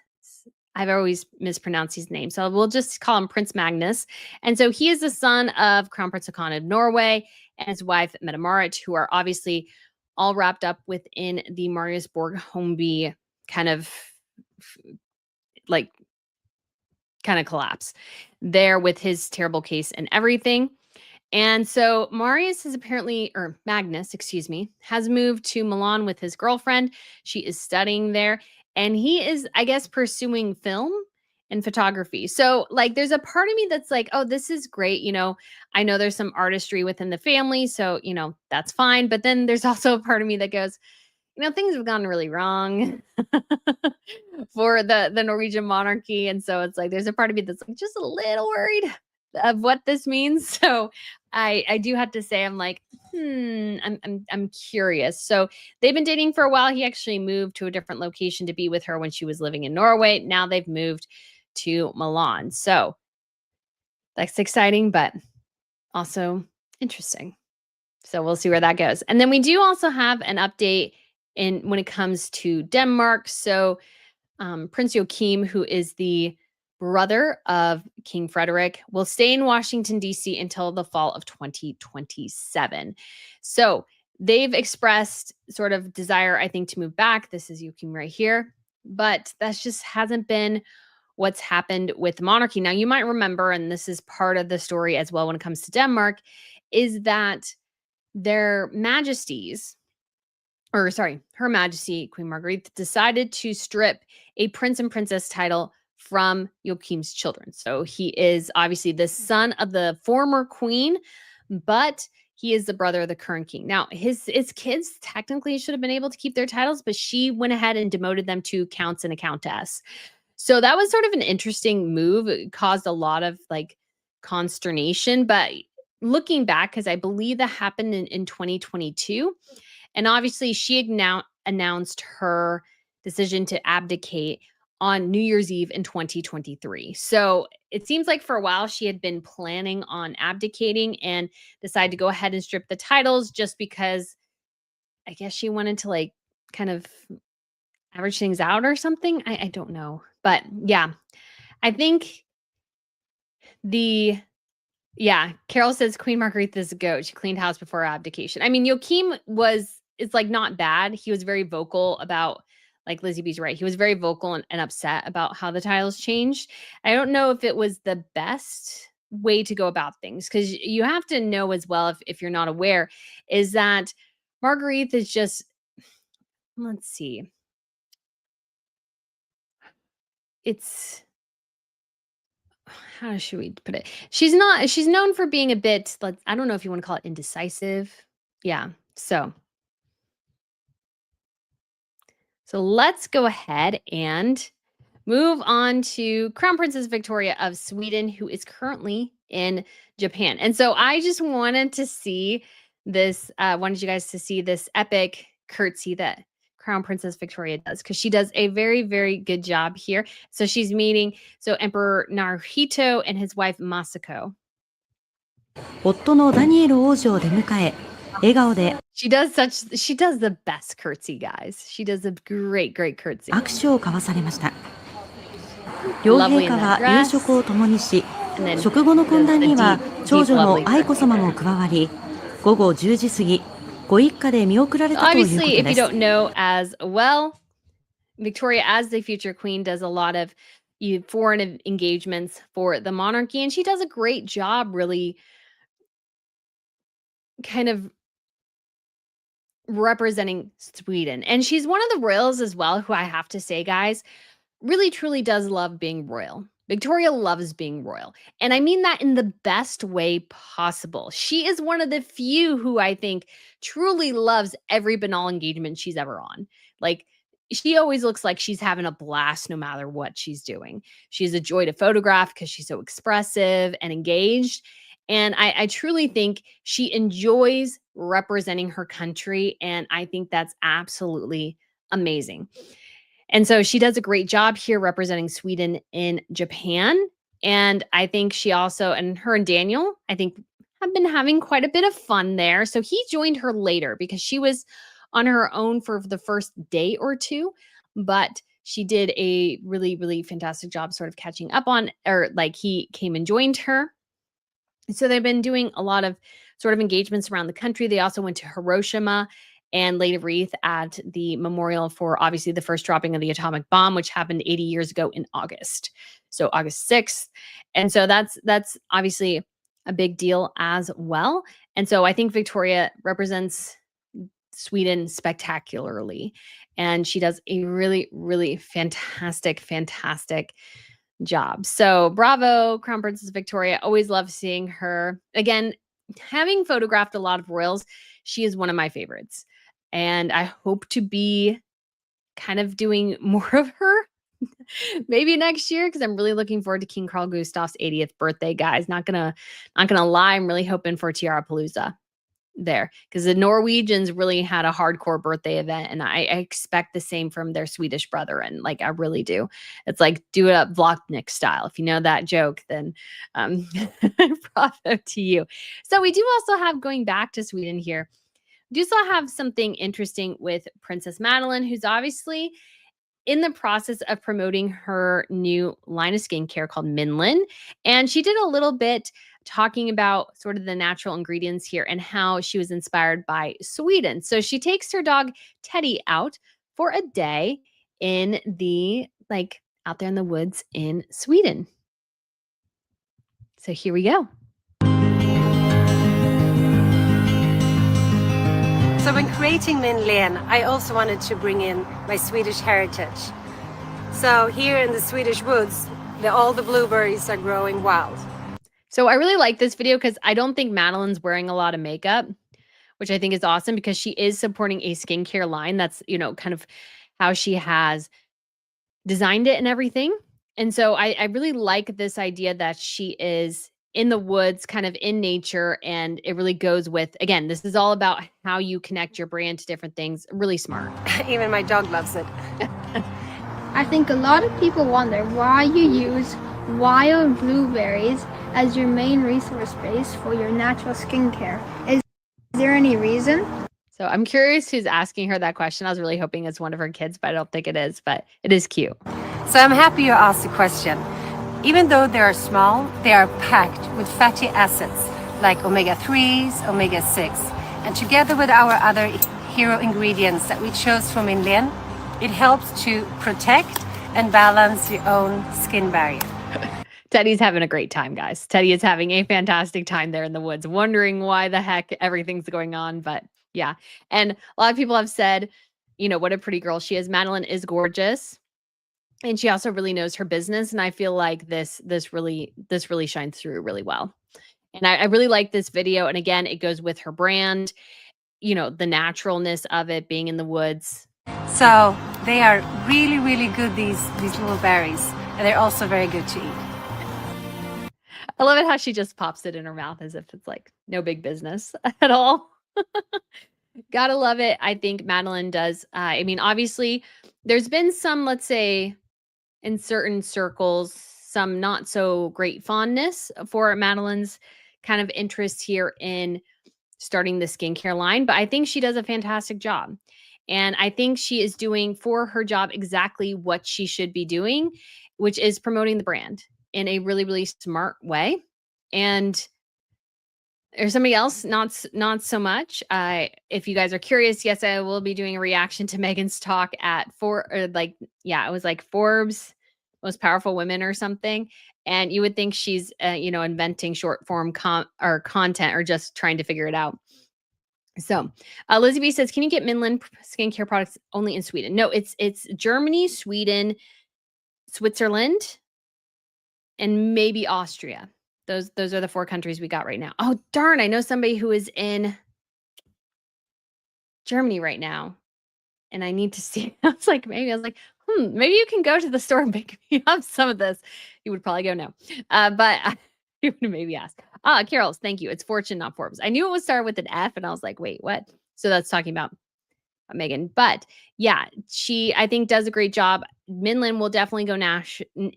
I've always mispronounced his name, so we'll just call him Prince Magnus. And so he is the son of Crown Prince Haakon of Norway and his wife Mette-Marit, who are obviously all wrapped up within the Mariusborg Holmby kind of collapse there with his terrible case and everything. And so Marius has Magnus, has moved to Milan with his girlfriend. She is studying there, and he is, I guess, pursuing film and photography. So there's a part of me that's like, oh, this is great. I know there's some artistry within the family, so, that's fine. But then there's also a part of me that goes, things have gone really wrong for the Norwegian monarchy. And so it's there's a part of me that's just a little worried of what this means. So I do have to say, I'm I'm curious. So they've been dating for a while. He actually moved to a different location to be with her when she was living in Norway. Now they've moved to Milan. So that's exciting, but also interesting. So we'll see where that goes. And then we do also have an update when it comes to Denmark. So Prince Joachim, who is the brother of King Frederick, will stay in Washington, D.C. until the fall of 2027. So they've expressed sort of desire, I think, to move back. This is Joachim right here. But that just hasn't been what's happened with the monarchy. Now, you might remember, and this is part of the story as well when it comes to Denmark, is that their majesties, Her Majesty, Queen Marguerite, decided to strip a prince and princess title from Joachim's children. So he is obviously the son of the former queen, but he is the brother of the current king. Now, his kids technically should have been able to keep their titles, but she went ahead and demoted them to counts and a countess. So that was sort of an interesting move. It caused a lot of consternation, but looking back, because I believe that happened in 2022, and obviously she now announced her decision to abdicate on New Year's Eve in 2023. So it seems like for a while she had been planning on abdicating and decided to go ahead and strip the titles just because I guess she wanted to kind of average things out or something. I don't know. But yeah, I think Carol says Queen Marguerite is a goat. She cleaned house before her abdication. I mean, Joachim it's not bad. He was very vocal about, Lizzie B's right. He was very vocal and upset about how the titles changed. I don't know if it was the best way to go about things, because you have to know as well, if you're not aware, is that Marguerite is just, let's see. it's how should we put it? She's known for being a bit, I don't know if you want to call it indecisive. Yeah. So let's go ahead and move on to Crown Princess Victoria of Sweden, who is currently in Japan. And so I just wanted to see this, wanted you guys to see this epic curtsy that Crown Princess Victoria does, because she does a very, very good job here. So she's meeting Emperor Naruhito and his wife Masako. 夫のダニエル王子を出迎え、笑顔で She does the best curtsy, guys. She does a great, great curtsy. 握手を交わされました。両陛下は夕食を共にし、食後の懇談には長女の愛子さまも加わり、午後10時過ぎ、ご一家で見送られたということ Obviously, if で you す。 don't know as well, Victoria, as the future queen, does a lot of foreign engagements for the monarchy, and she does a great job really kind of representing Sweden. And she's one of the royals as well, who I have to say, guys, really truly does love being royal. Victoria loves being royal. And I mean that in the best way possible. She is one of the few who I think truly loves every banal engagement she's ever on. Like, she always looks like she's having a blast no matter what she's doing. She's a joy to photograph because she's so expressive and engaged. And I truly think she enjoys representing her country. And I think that's absolutely amazing. And so she does a great job here representing Sweden in Japan. And I think she also, and her and Daniel, I think, have been having quite a bit of fun there. So he joined her later because she was on her own for the first day or two. But she did a really, really fantastic job sort of catching up on, or like he came and joined her. So they've been doing a lot of sort of engagements around the country. They also went to Hiroshima and laid a wreath at the memorial for obviously the first dropping of the atomic bomb, which happened 80 years ago in August. So August 6th. And so that's obviously a big deal as well. And so I think Victoria represents Sweden spectacularly. And she does a really, really fantastic, fantastic job. So bravo, Crown Princess Victoria. Always love seeing her. Again, having photographed a lot of royals, she is one of my favorites. And I hope to be kind of doing more of her maybe next year, because I'm really looking forward to King Carl Gustaf's 80th birthday, guys. Not gonna lie, I'm really hoping for Tiara Palooza there, because the Norwegians really had a hardcore birthday event, and I expect the same from their Swedish brethren. Like, I really do. It's like, do it up Vlognik style. If you know that joke, then bravo to you. So we do also have, going back to Sweden here, we do still have something interesting with Princess Madeline, who's obviously in the process of promoting her new line of skincare called Minlin. And she did a little bit talking about sort of the natural ingredients here and how she was inspired by Sweden. So she takes her dog Teddy out for a day in the, like, out there in the woods in Sweden. So here we go. So when creating Minlin, I also wanted to bring in my Swedish heritage. So here in the Swedish woods, all the blueberries are growing wild. So I really like this video because I don't think Madeline's wearing a lot of makeup, which I think is awesome, because she is supporting a skincare line. That's, kind of how she has designed it and everything. And so I really like this idea that she is in the woods, kind of in nature, and it really goes with, again, this is all about how you connect your brand to different things. Really smart. Even my dog loves it. I think a lot of people wonder why you use wild blueberries as your main resource base for your natural skincare. Is there any reason? So I'm curious who's asking her that question. I was really hoping it's one of her kids, but I don't think it is, but it is cute. So I'm happy you asked the question. Even though they are small, they are packed with fatty acids like omega-3s, omega-6. And together with our other hero ingredients that we chose from Minlin, it helps to protect and balance your own skin barrier. Teddy's having a great time, guys. Teddy is having a fantastic time there in the woods, wondering why the heck everything's going on. But yeah. And a lot of people have said, what a pretty girl she is. Madeline is gorgeous. And she also really knows her business. And I feel like this really shines through really well. And I really like this video. And again, it goes with her brand, you know, the naturalness of it being in the woods. So they are really, really good, these little berries. And they're also very good to eat. I love it how she just pops it in her mouth as if it's like no big business at all. Gotta love it. I think Madeline does. I mean, obviously, there's been some, let's say, in certain circles, some not so great fondness for Madeline's kind of interest here in starting the skincare line, but I think she does a fantastic job. And I think she is doing for her job exactly what she should be doing, which is promoting the brand in a really, really smart way. And there's somebody else, not so much. If you guys are curious, yes, I will be doing a reaction to Megan's talk at it was like Forbes Most Powerful Women or something. And you would think she's, inventing short form content or just trying to figure it out. So Lizzie B says, can you get Midland skincare products only in Sweden? No, it's Germany, Sweden, Switzerland, and maybe Austria. Those are the 4 countries we got right now. Oh, darn. I know somebody who is in Germany right now. And I need to see. I was like, maybe you can go to the store and pick me up some of this. You would probably go no. But you would maybe ask. Carol's, thank you. It's Fortune, not Forbes. I knew it would start with an F, and I was like, wait, what? So that's talking about Megan. But yeah, she, I think, does a great job. Midland will definitely go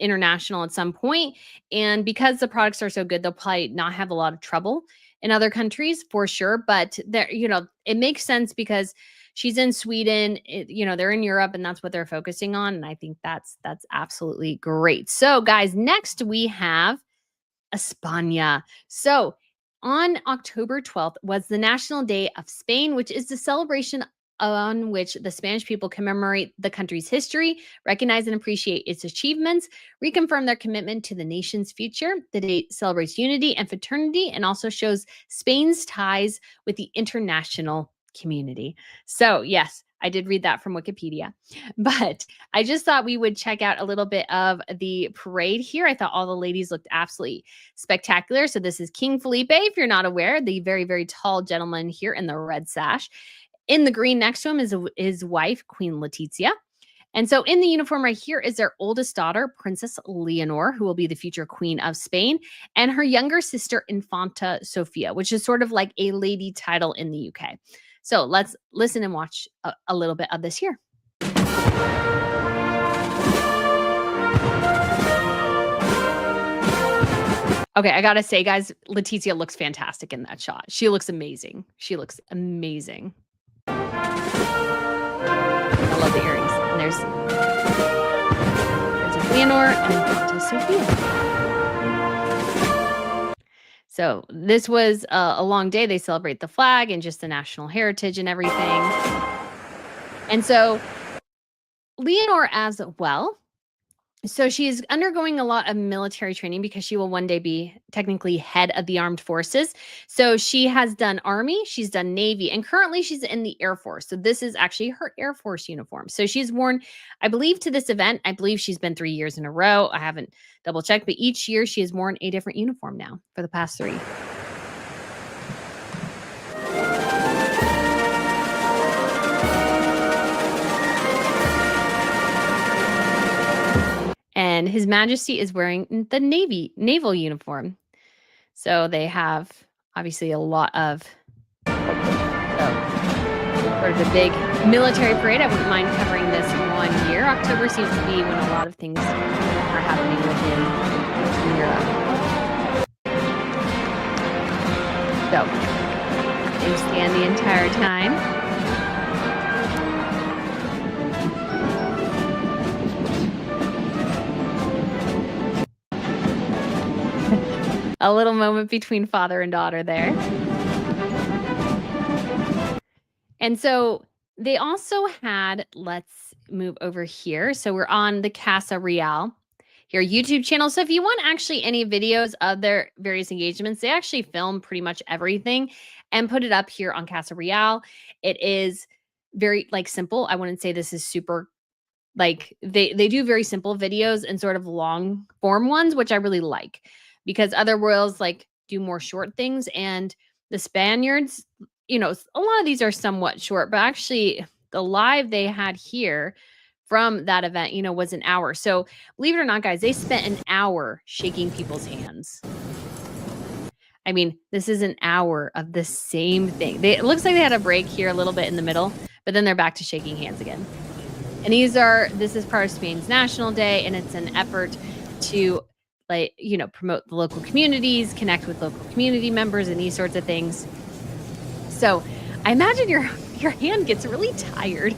international at some point. And because the products are so good, they'll probably not have a lot of trouble in other countries for sure. But there, it makes sense because she's in Sweden, they're in Europe, and that's what they're focusing on. And I think that's absolutely great. So guys, next we have España. So on October 12th was the National Day of Spain, which is the celebration on which the Spanish people commemorate the country's history, recognize and appreciate its achievements, reconfirm their commitment to the nation's future. The day celebrates unity and fraternity and also shows Spain's ties with the international community. So yes, I did read that from Wikipedia, but I just thought we would check out a little bit of the parade here. I thought all the ladies looked absolutely spectacular. So this is King Felipe, if you're not aware, the very, very tall gentleman here in the red sash. In the green next to him is his wife, Queen Letizia. And so in the uniform right here is their oldest daughter, Princess Leonor, who will be the future queen of Spain, and her younger sister, Infanta Sofia, which is sort of like a lady title in the UK. So let's listen and watch a little bit of this here. Okay, I gotta say, guys, Letizia looks fantastic in that shot. She looks amazing. I love the earrings. And there's Leonor and Infanta Sofia. So this was a long day. They celebrate the flag and just the national heritage and everything. And so Leonor as well. So she's undergoing a lot of military training because she will one day be technically head of the armed forces. So she has done Army, she's done Navy, and currently she's in the Air Force. So this is actually her Air Force uniform. So she's worn, I believe, to this event, I believe she's been 3 years in a row. I haven't double checked, but each year she has worn a different uniform now for the past 3. And His Majesty is wearing the naval uniform. So they have obviously a lot of sort of the big military parade. I wouldn't mind covering this one year. October seems to be when a lot of things are happening within Europe. So they stand the entire time. A little moment between father and daughter there. And so they also had, let's move over here. So we're on the Casa Real, your YouTube channel. So if you want actually any videos of their various engagements, they actually film pretty much everything and put it up here on Casa Real. It is very simple. I wouldn't say this is super like they do very simple videos and sort of long form ones, which I really like, because other royals like do more short things. And the Spaniards, a lot of these are somewhat short, but actually the live they had here from that event, was an hour. So believe it or not, guys, they spent an hour shaking people's hands. I mean, this is an hour of the same thing. It looks like they had a break here a little bit in the middle, but then they're back to shaking hands again. And this is part of Spain's National Day, and it's an effort to promote the local communities, connect with local community members, and these sorts of things. So I imagine your hand gets really tired.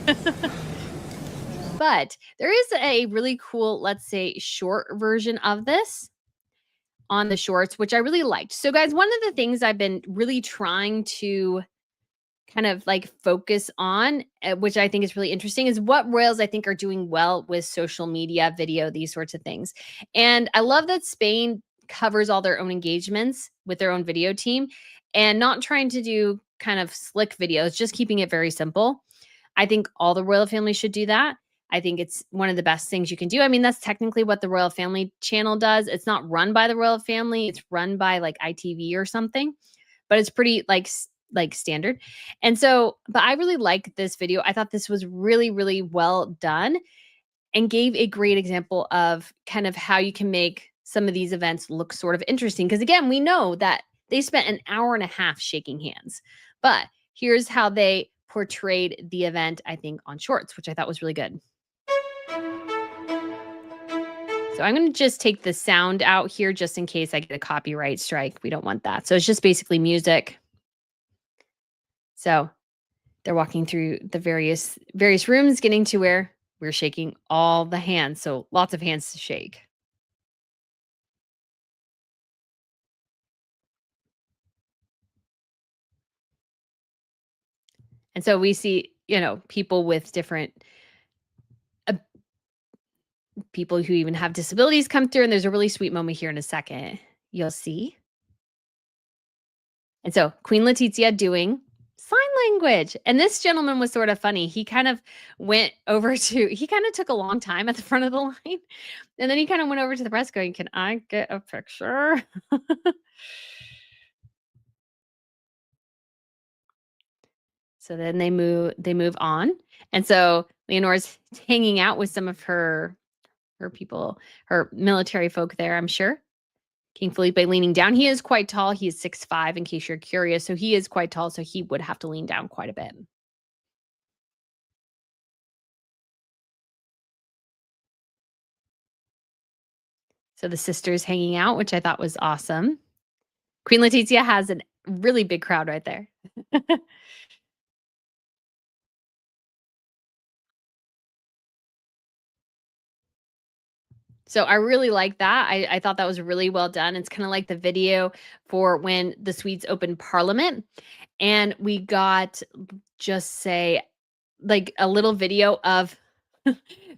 But there is a really cool, let's say, short version of this on the shorts, which I really liked. So guys, one of the things I've been really trying to kind of like focus on, which I think is really interesting, is what royals I think are doing well with social media, video, these sorts of things. And I love that Spain covers all their own engagements with their own video team and not trying to do kind of slick videos, just keeping it very simple. I think all the royal family should do that. I think it's one of the best things you can do. I mean, that's technically what the Royal Family channel does. It's not run by the Royal Family. It's run by like ITV or something, but it's pretty like standard. And so, but I really like this video. I thought this was really, really well done and gave a great example of kind of how you can make some of these events look sort of interesting. Because again, we know that they spent an hour and a half shaking hands, but here's how they portrayed the event, I think, on shorts, which I thought was really good. So I'm going to just take the sound out here just in case I get a copyright strike. We don't want that. So it's just basically music. So they're walking through the various rooms, getting to where we're shaking all the hands. So lots of hands to shake. And so we see, people with different people who even have disabilities come through. And there's a really sweet moment here in a second. You'll see. And so Queen Letizia doing sign language. And this gentleman was sort of funny. He kind of took a long time at the front of the line. And then he kind of went over to the press going, "Can I get a picture?" So then they move on. And so Leonore's hanging out with some of her people, her military folk there, I'm sure. King Felipe leaning down. He is quite tall. He is 6'5", in case you're curious. So he is quite tall. So he would have to lean down quite a bit. So the sisters hanging out, which I thought was awesome. Queen Letizia has a really big crowd right there. So I really like that. I thought that was really well done. It's kind of like the video for when the Swedes opened Parliament. And we got, just say, like a little video of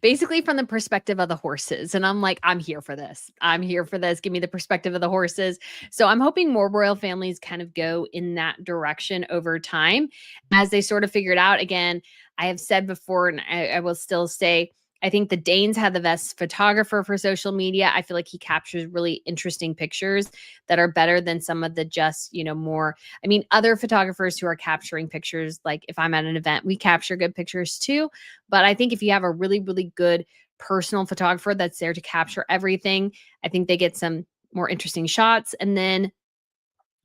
basically from the perspective of the horses. And I'm like, I'm here for this. I'm here for this. Give me the perspective of the horses. So I'm hoping more royal families kind of go in that direction over time as they sort of figure it out. Again, I have said before, and I will still say, I think the Danes had the best photographer for social media. I feel like he captures really interesting pictures that are better than some of the just, other photographers who are capturing pictures. Like if I'm at an event, we capture good pictures too. But I think if you have a really, really good personal photographer that's there to capture everything, I think they get some more interesting shots. And then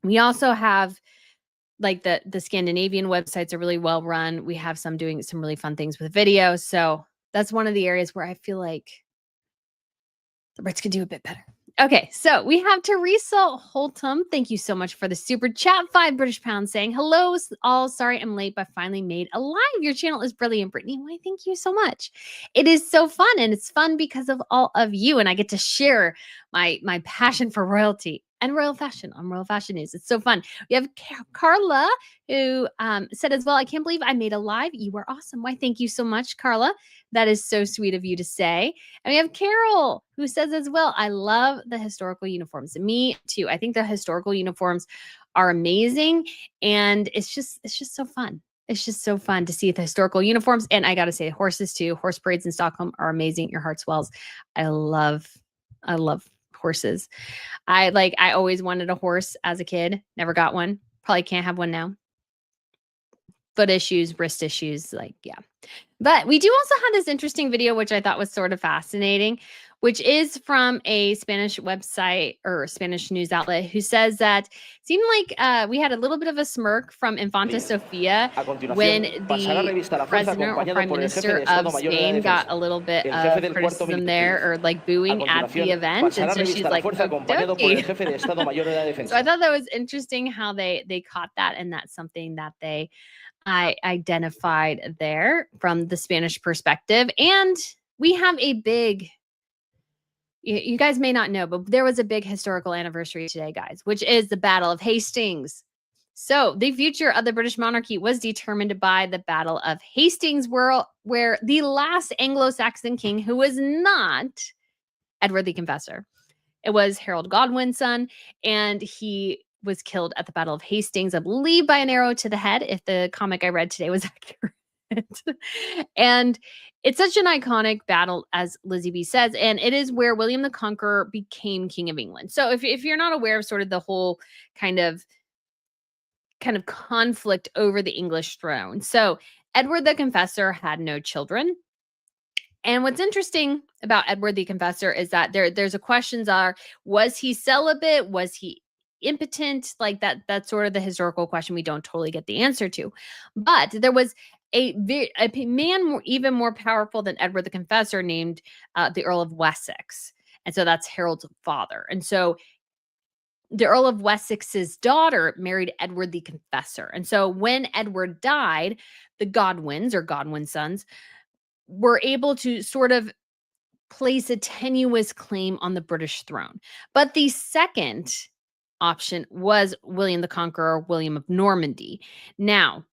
we also have like the Scandinavian websites are really well run. We have some doing some really fun things with video. So that's one of the areas where I feel like the Brits could do a bit better. Okay, so we have Teresa Holtum. Thank you so much for the super chat. 5 British pounds saying, "Hello all, sorry I'm late, but finally made a live. Your channel is brilliant, Brittany." Why, thank you so much. It is so fun, and it's fun because of all of you, and I get to share my passion for royalty and royal fashion on Royal Fashion News. It's so fun. We have Carla who said as well, "I can't believe I made a live. You are awesome." Why, thank you so much, Carla. That is so sweet of you to say. And we have Carol who says as well, "I love the historical uniforms." Me too. I think the historical uniforms are amazing. And it's just so fun. It's just so fun to see the historical uniforms. And I got to say, horses too. Horse parades in Stockholm are amazing. Your heart swells. I love horses. I always wanted a horse as a kid. Never got one. Probably can't have one now. Foot issues, wrist issues, like, yeah. But we do also have this interesting video, which I thought was sort of fascinating, which is from a Spanish website or Spanish news outlet who says that it seemed like we had a little bit of a smirk from Infanta Sofia when the president or prime minister of Spain got a little bit of criticism there, or like booing at the event. And so she's like, "Okey-dokey." So I thought that was interesting how they caught that, and that's something that I identified there from the Spanish perspective. And we have a big, you guys may not know, but there was a big historical anniversary today, guys, which is the Battle of Hastings. So the future of the British monarchy was determined by the Battle of Hastings, where the last Anglo-Saxon king, who was not Edward the Confessor, it was Harold Godwin's son, and he was killed at the Battle of Hastings, I believe, by an arrow to the head, if the comic I read today was accurate. And it's such an iconic battle, as Lizzie B says, and it is where William the Conqueror became King of England. So if you're not aware of sort of the whole kind of conflict over the English throne. So Edward the Confessor had no children. And what's interesting about Edward the Confessor is that there's a questions are, was he celibate? Was he impotent? Like that's sort of the historical question we don't totally get the answer to. But there was a man even more powerful than Edward the Confessor named the Earl of Wessex. And so that's Harold's father. And so the Earl of Wessex's daughter married Edward the Confessor. And so when Edward died, the Godwins, or Godwin's sons, were able to sort of place a tenuous claim on the British throne. But the second option was William the Conqueror, William of Normandy. Now,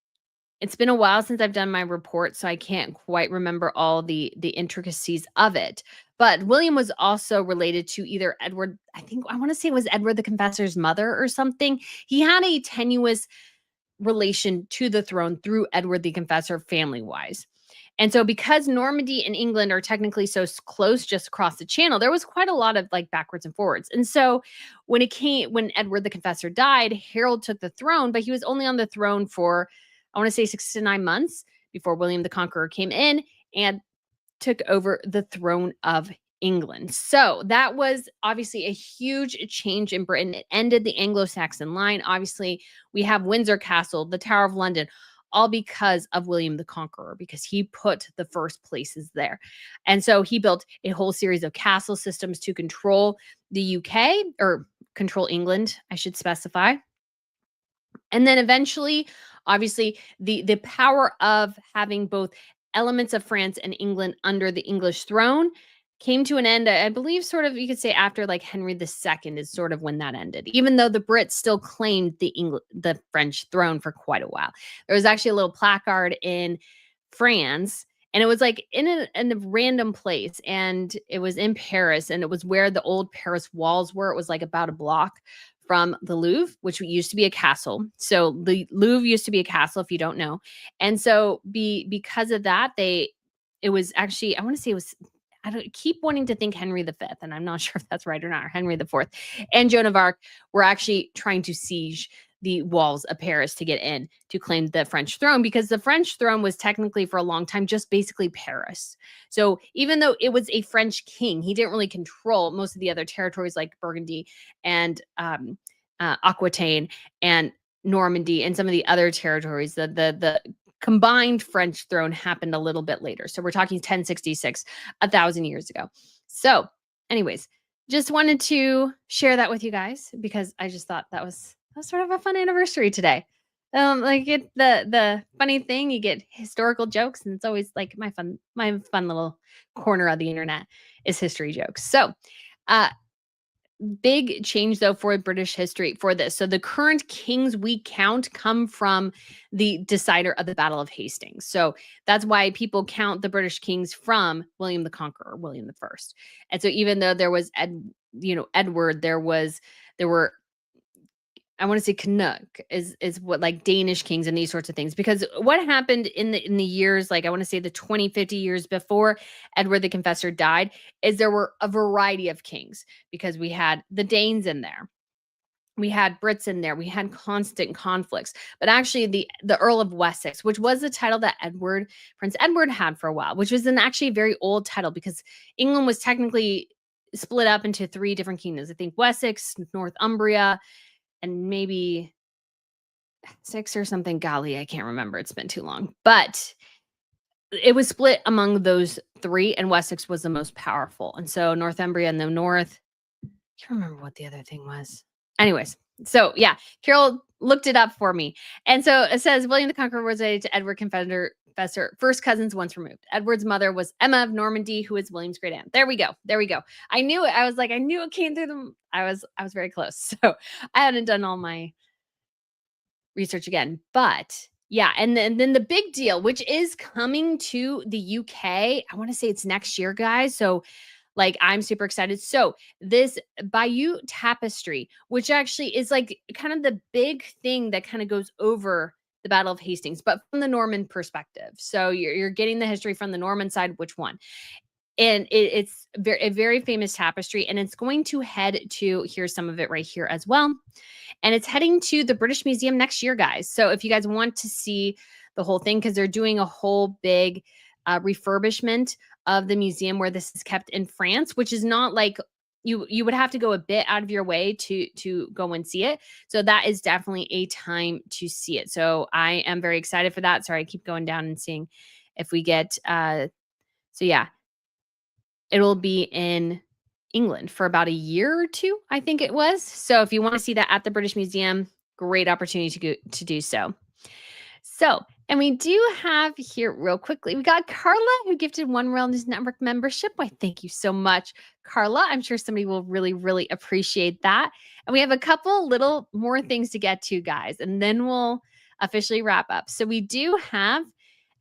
it's been a while since I've done my report, so I can't quite remember all the intricacies of it. But William was also related to either Edward, I want to say it was Edward the Confessor's mother or something. He had a tenuous relation to the throne through Edward the Confessor family-wise. And so because Normandy and England are technically so close just across the channel, there was quite a lot of like backwards and forwards. And so when Edward the Confessor died, Harold took the throne, but he was only on the throne for, I want to say 6 to 9 months before William the Conqueror came in and took over the throne of England. So that was obviously a huge change in Britain. It ended the Anglo-Saxon line. Obviously, we have Windsor Castle, the Tower of London, all because of William the Conqueror, because he put the first places there. And so he built a whole series of castle systems to control the UK, or control England, I should specify. And then eventually, obviously, the power of having both elements of France and England under the English throne came to an end, I believe, sort of, you could say after like Henry II is sort of when that ended, even though the Brits still claimed the French throne for quite a while. There was actually a little placard in France, and it was like in a random place, and it was in Paris, and it was where the old Paris walls were. It was like about a block from the Louvre, which used to be a castle. So the Louvre used to be a castle, if you don't know. And so because of that, it was actually, I want to say it was, I keep wanting to think Henry V, and I'm not sure if that's right or not, or Henry IV and Joan of Arc were actually trying to siege the walls of Paris to get in to claim the French throne, because the French throne was technically for a long time just basically Paris. So even though it was a French king, he didn't really control most of the other territories like Burgundy and Aquitaine and Normandy and some of the other territories. The combined French throne happened a little bit later. So we're talking 1066, 1,000 years ago. So anyways, just wanted to share that with you guys because I just thought that was sort of a fun anniversary today. The funny thing, you get historical jokes, and it's always like my fun little corner of the internet is history jokes. So big change though for British history for this. So the current kings we count come from the decider of the Battle of Hastings. So that's why people count the British kings from William the Conqueror, William the First. And so even though there was Edward, there were I want to say Canuck is what like Danish kings and these sorts of things. Because what happened in the years, like I want to say the 20, 50 years before Edward the Confessor died, is there were a variety of kings because we had the Danes in there. We had Brits in there. We had constant conflicts. But actually the Earl of Wessex, which was the title that Prince Edward had for a while, which was an actually very old title because England was technically split up into 3 different kingdoms. I think Wessex, Northumbria, and maybe 6 or something. Golly, I can't remember. It's been too long. But it was split among those 3, and Wessex was the most powerful. And so Northumbria in the north. I can't remember what the other thing was. Anyways, so yeah, Carol looked it up for me. And so it says William the Conqueror was related to Edward Confessor, first cousins once removed. Edward's mother was Emma of Normandy, who is William's great aunt. There we go. There we go. I knew it. I was like, I knew it came through them. I was very close. So I hadn't done all my research again. But yeah, and then the big deal, which is coming to the UK. I want to say it's next year, guys. So like, I'm super excited. So this Bayeux Tapestry, which actually is like kind of the big thing that kind of goes over the Battle of Hastings, but from the Norman perspective. So you're getting the history from the Norman side, which one? And it's a very famous tapestry, and it's going to head to, here's some of it right here as well. And it's heading to the British Museum next year, guys. So if you guys want to see the whole thing, because they're doing a whole big refurbishment of the museum where this is kept in France, which is not like you would have to go a bit out of your way to go and see it. So that is definitely a time to see it. So I am very excited for that. Sorry, I keep going down and seeing if we get so yeah, it'll be in England for about a year or 2, I think it was. So if you want to see that at the British Museum, great opportunity to do so. So, and we do have here real quickly, we got Carla who gifted One World News Network membership. Why, thank you so much, Carla. I'm sure somebody will really, really appreciate that. And we have a couple little more things to get to, guys, and then we'll officially wrap up. So we do have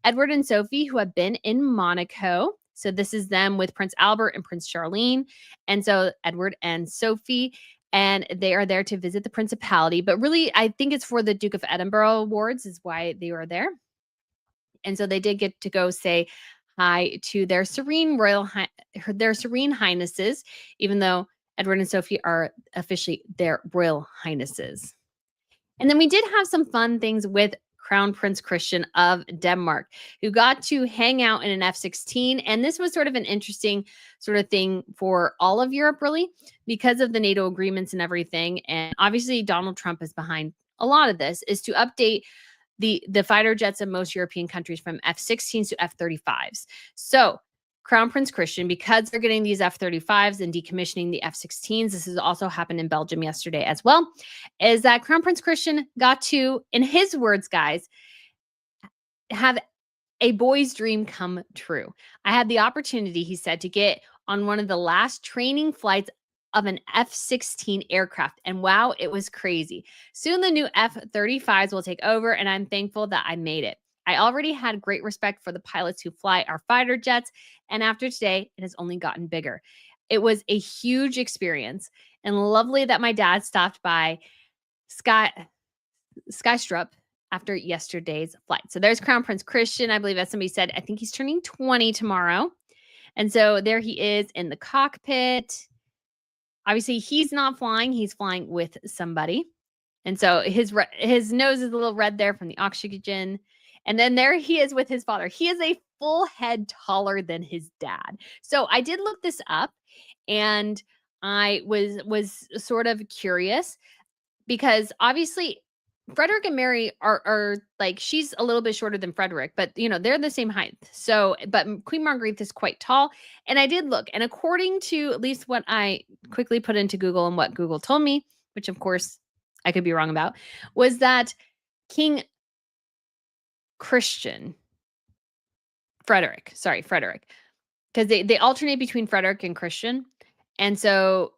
Edward and Sophie who have been in Monaco. So this is them with Prince Albert and Prince Charlene. And so Edward and Sophie, and they are there to visit the Principality. But really, I think it's for the Duke of Edinburgh Awards is why they are there. And so they did get to go say hi to their Serene Highnesses, even though Edward and Sophie are officially their Royal Highnesses. And then we did have some fun things with Crown Prince Christian of Denmark, who got to hang out in an F-16. And this was sort of an interesting sort of thing for all of Europe, really, because of the NATO agreements and everything. And obviously, Donald Trump is behind a lot of this, is to update the fighter jets of most European countries from F-16s to F-35s. So Crown Prince Christian, because they're getting these F-35s and decommissioning the F-16s, this has also happened in Belgium yesterday as well, is that Crown Prince Christian got to, in his words, guys, have a boy's dream come true. I had the opportunity, he said, to get on one of the last training flights of an F-16 aircraft. And wow, it was crazy. Soon the new F-35s will take over, and I'm thankful that I made it. I already had great respect for the pilots who fly our fighter jets, and after today, it has only gotten bigger. It was a huge experience, and lovely that my dad stopped by Skystrup after yesterday's flight. So there's Crown Prince Christian. I believe, as somebody said, I think he's turning 20 tomorrow. And so there he is in the cockpit. Obviously, he's not flying. He's flying with somebody. And so his nose is a little red there from the oxygen. And then there he is with his father. He is a full head taller than his dad. So I did look this up, and I was sort of curious because obviously Frederick and Mary are like, she's a little bit shorter than Frederick, but you know, they're the same height. So, but Queen Marguerite is quite tall. And I did look, and according to at least what I quickly put into Google and what Google told me, which of course I could be wrong about, was that King Frederick, because they alternate between Frederick and Christian. And so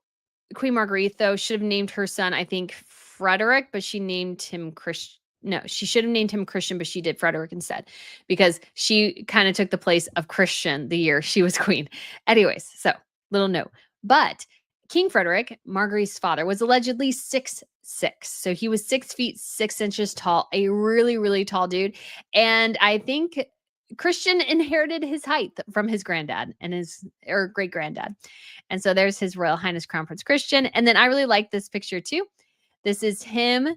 Queen Marguerite, though, should have named her son, I think, Frederick, but she named him Christian. No, she should have named him Christian, but she did Frederick instead because she kind of took the place of Christian the year she was queen. Anyways, so little note. But King Frederick, Margaret's father, was allegedly 6'6". So he was 6 feet 6 inches tall, a really, really tall dude. And I think Christian inherited his height from his granddad and his or great granddad. And so there's his Royal Highness Crown Prince Christian. And then I really like this picture too. This is him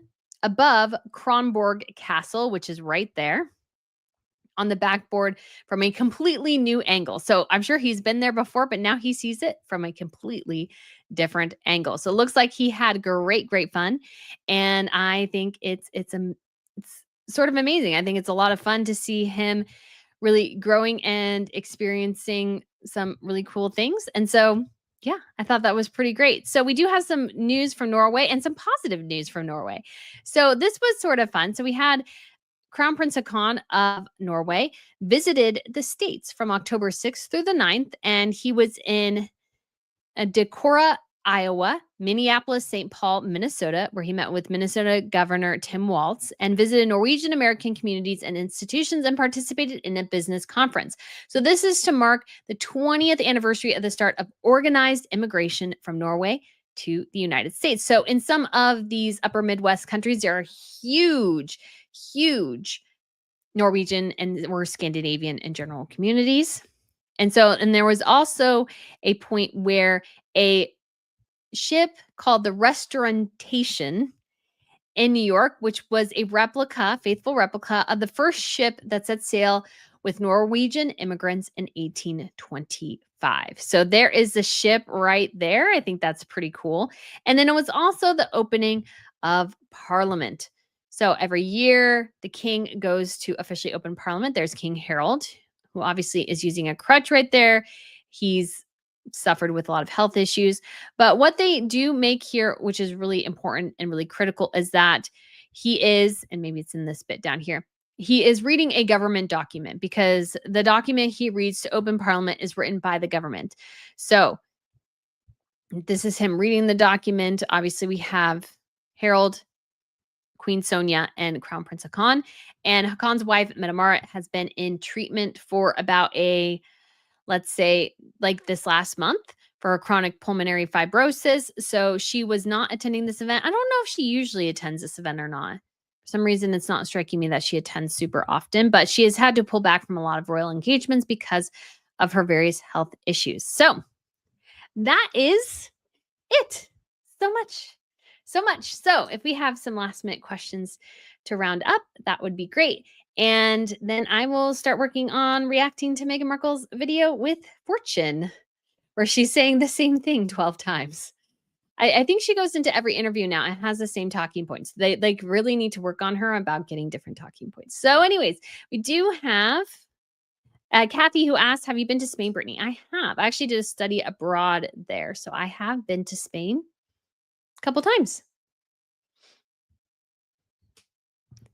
above Kronborg Castle, which is right there on the backboard from a completely new angle. So I'm sure he's been there before, but now he sees it from a completely different angle. So it looks like he had great fun. And I think it's sort of amazing. I think it's a lot of fun to see him really growing and experiencing some really cool things. And so, yeah, I thought that was pretty great. So we do have some news from Norway and some positive news from Norway. So this was sort of fun. So we had Crown Prince Haakon of Norway visited the States from October 6th through the 9th, and he was in Decorah, Iowa, Minneapolis, St. Paul, Minnesota, where he met with Minnesota Governor Tim Walz and visited Norwegian American communities and institutions and participated in a business conference. So this is to mark the 20th anniversary of the start of organized immigration from Norway to the United States. So in some of these upper Midwest countries, there are huge Norwegian or Scandinavian in general communities. And there was also a point where a ship called the Restauration in New York, which was a faithful replica of the first ship that set sail with Norwegian immigrants in 1825. So there is the ship right there. I think that's pretty cool. And then it was also the opening of Parliament. So every year, the king goes to officially open Parliament. There's King Harold, who obviously is using a crutch right there. He's suffered with a lot of health issues. But what they do make here, which is really important and really critical, is that he is, and maybe it's in this bit down here, he is reading a government document because the document he reads to open Parliament is written by the government. So this is him reading the document. Obviously, we have Harold, Queen Sonja, and Crown Prince Haakon. And Haakon's wife, Mette-Marit, has been in treatment for about let's say, like this last month for chronic pulmonary fibrosis. So she was not attending this event. I don't know if she usually attends this event or not. For some reason, it's not striking me that she attends super often, but she has had to pull back from a lot of royal engagements because of her various health issues. So that is it. So much. So if we have some last minute questions to round up, that would be great. And then I will start working on reacting to Meghan Markle's video with Fortune, where she's saying the same thing 12 times. I think she goes into every interview now and has the same talking points. They really need to work on her about getting different talking points. So anyways, we do have Kathy, who asked, have you been to Spain, Brittany? I have. I actually did a study abroad there. So I have been to Spain a couple times.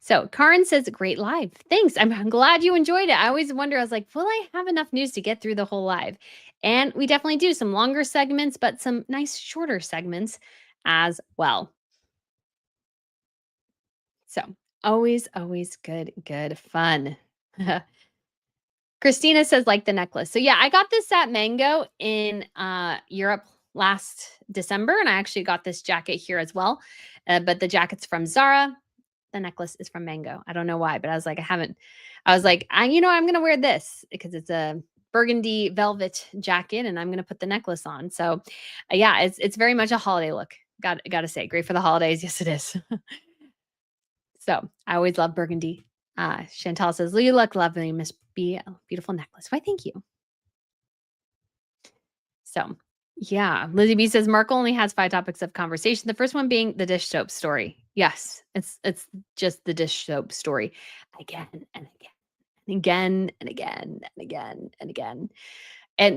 So Karin says, great live. Thanks. I'm glad you enjoyed it. I always wonder, I was like, will I have enough news to get through the whole live? And we definitely do some longer segments, but some nice shorter segments as well. So always good fun. Christina says, like the necklace. So yeah, I got this at Mango in Europe last December, and I actually got this jacket here as well. But the jacket's from Zara. The necklace is from Mango. I don't know why, but I was like, I'm going to wear this because it's a burgundy velvet jacket and I'm going to put the necklace on. So yeah, it's very much a holiday look. Got to say, great for the holidays. Yes, it is. So I always love burgundy. Chantal says, you look lovely, Miss B. A beautiful necklace. Why, thank you. So yeah, Lizzie B says Markle only has 5 topics of conversation. The first one being the dish soap story. Yes, it's just the dish soap story again and again and again and again and again.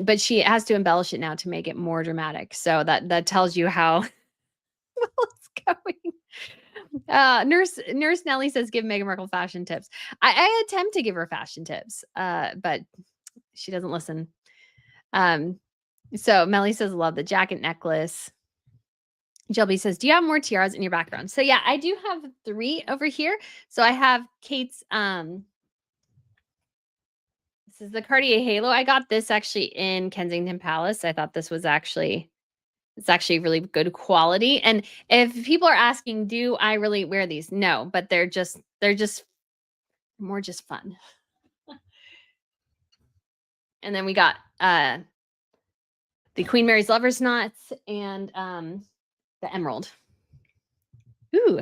But she has to embellish it now to make it more dramatic. So that tells you how well it's going. Nurse Nellie says, give Meghan Markle fashion tips. I attempt to give her fashion tips, but she doesn't listen. So Melly says, love the jacket necklace. Jelby says, do you have more tiaras in your background? So yeah, I do have 3 over here. So I have Kate's, this is the Cartier Halo. I got this actually in Kensington Palace. I thought this It's actually really good quality. And if people are asking, do I really wear these? No, but they're just more just fun. And then we got the Queen Mary's Lover's Knots and the Emerald. Ooh.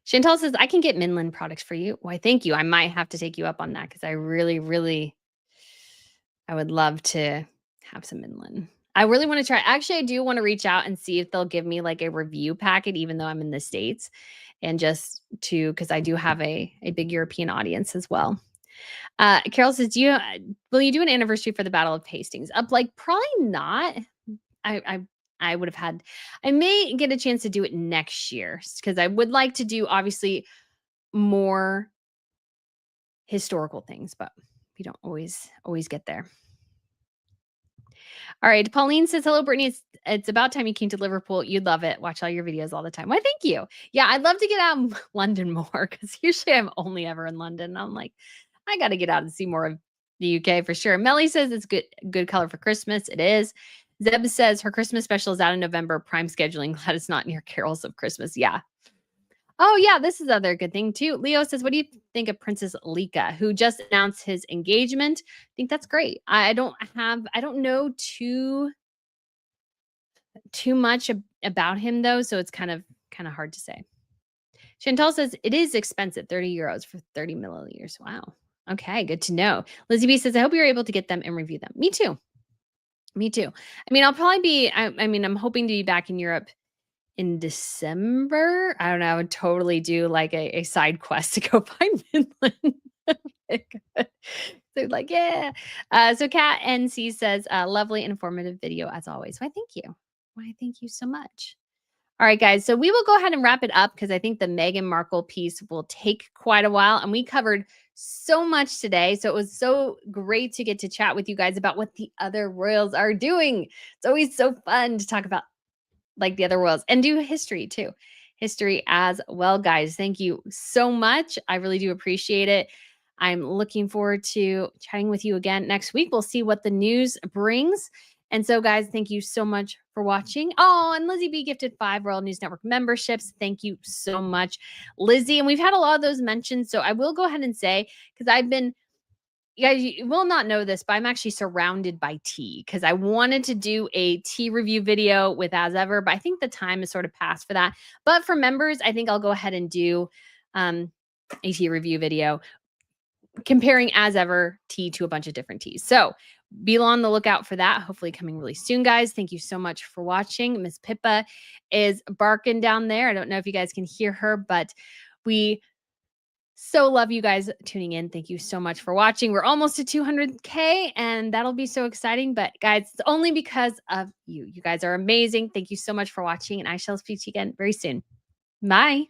Chantal says, I can get Minland products for you. Why, thank you. I might have to take you up on that because I really, really, I would love to have some Minland. I really want to try. Actually, I do want to reach out and see if they'll give me like a review packet, even though I'm in the States. And just to, because I do have a big European audience as well. Carol says, will you do an anniversary for the Battle of Hastings? Like probably not. I would have had, I may get a chance to do it next year because I would like to do obviously more historical things, but we don't always get there. All right. Pauline says, hello, Brittany. It's about time you came to Liverpool. You'd love it. Watch all your videos all the time. Why, thank you. Yeah, I'd love to get out in London more because usually I'm only ever in London. I'm like, I got to get out and see more of the UK for sure. Melly says it's good color for Christmas. It is. Zeb says her Christmas special is out in November. Prime scheduling. Glad it's not near Carols of Christmas. Yeah. Oh, yeah. This is another good thing, too. Leo says, what do you think of Princess Lika, who just announced his engagement? I think that's great. I don't know too much about him, though. So it's kind of hard to say. Chantal says it is expensive, 30 euros for 30 milliliters. Wow. Okay. Good to know. Lizzie B says, I hope you're able to get them and review them. Me too. I mean, I'll probably be, I'm hoping to be back in Europe in December. I don't know. I would totally do like a side quest to go find Finland. So like, yeah. So Kat NC says, lovely and informative video as always. Why, thank you. Why, thank you so much. All right, guys. So we will go ahead and wrap it up because I think the Meghan Markle piece will take quite a while. And we covered so much today. So it was so great to get to chat with you guys about what the other royals are doing. It's always so fun to talk about like the other royals and do history too. History as well, guys. Thank you so much. I really do appreciate it. I'm looking forward to chatting with you again next week. We'll see what the news brings. And so, guys, thank you so much for watching. Oh, and Lizzie B gifted 5 Royal News Network memberships. Thank you so much, Lizzie. And we've had a lot of those mentioned. So I will go ahead and say, because you guys, you will not know this, but I'm actually surrounded by tea because I wanted to do a tea review video with As Ever, but I think the time is sort of past for that. But for members, I think I'll go ahead and do a tea review video comparing As Ever tea to a bunch of different teas. So be on the lookout for that. Hopefully coming really soon, guys. Thank you so much for watching. Miss Pippa is barking down there. I don't know if you guys can hear her, but we so love you guys tuning in. Thank you so much for watching. We're almost to 200K and that'll be so exciting. But guys, it's only because of you. You guys are amazing. Thank you so much for watching and I shall speak to you again very soon. Bye.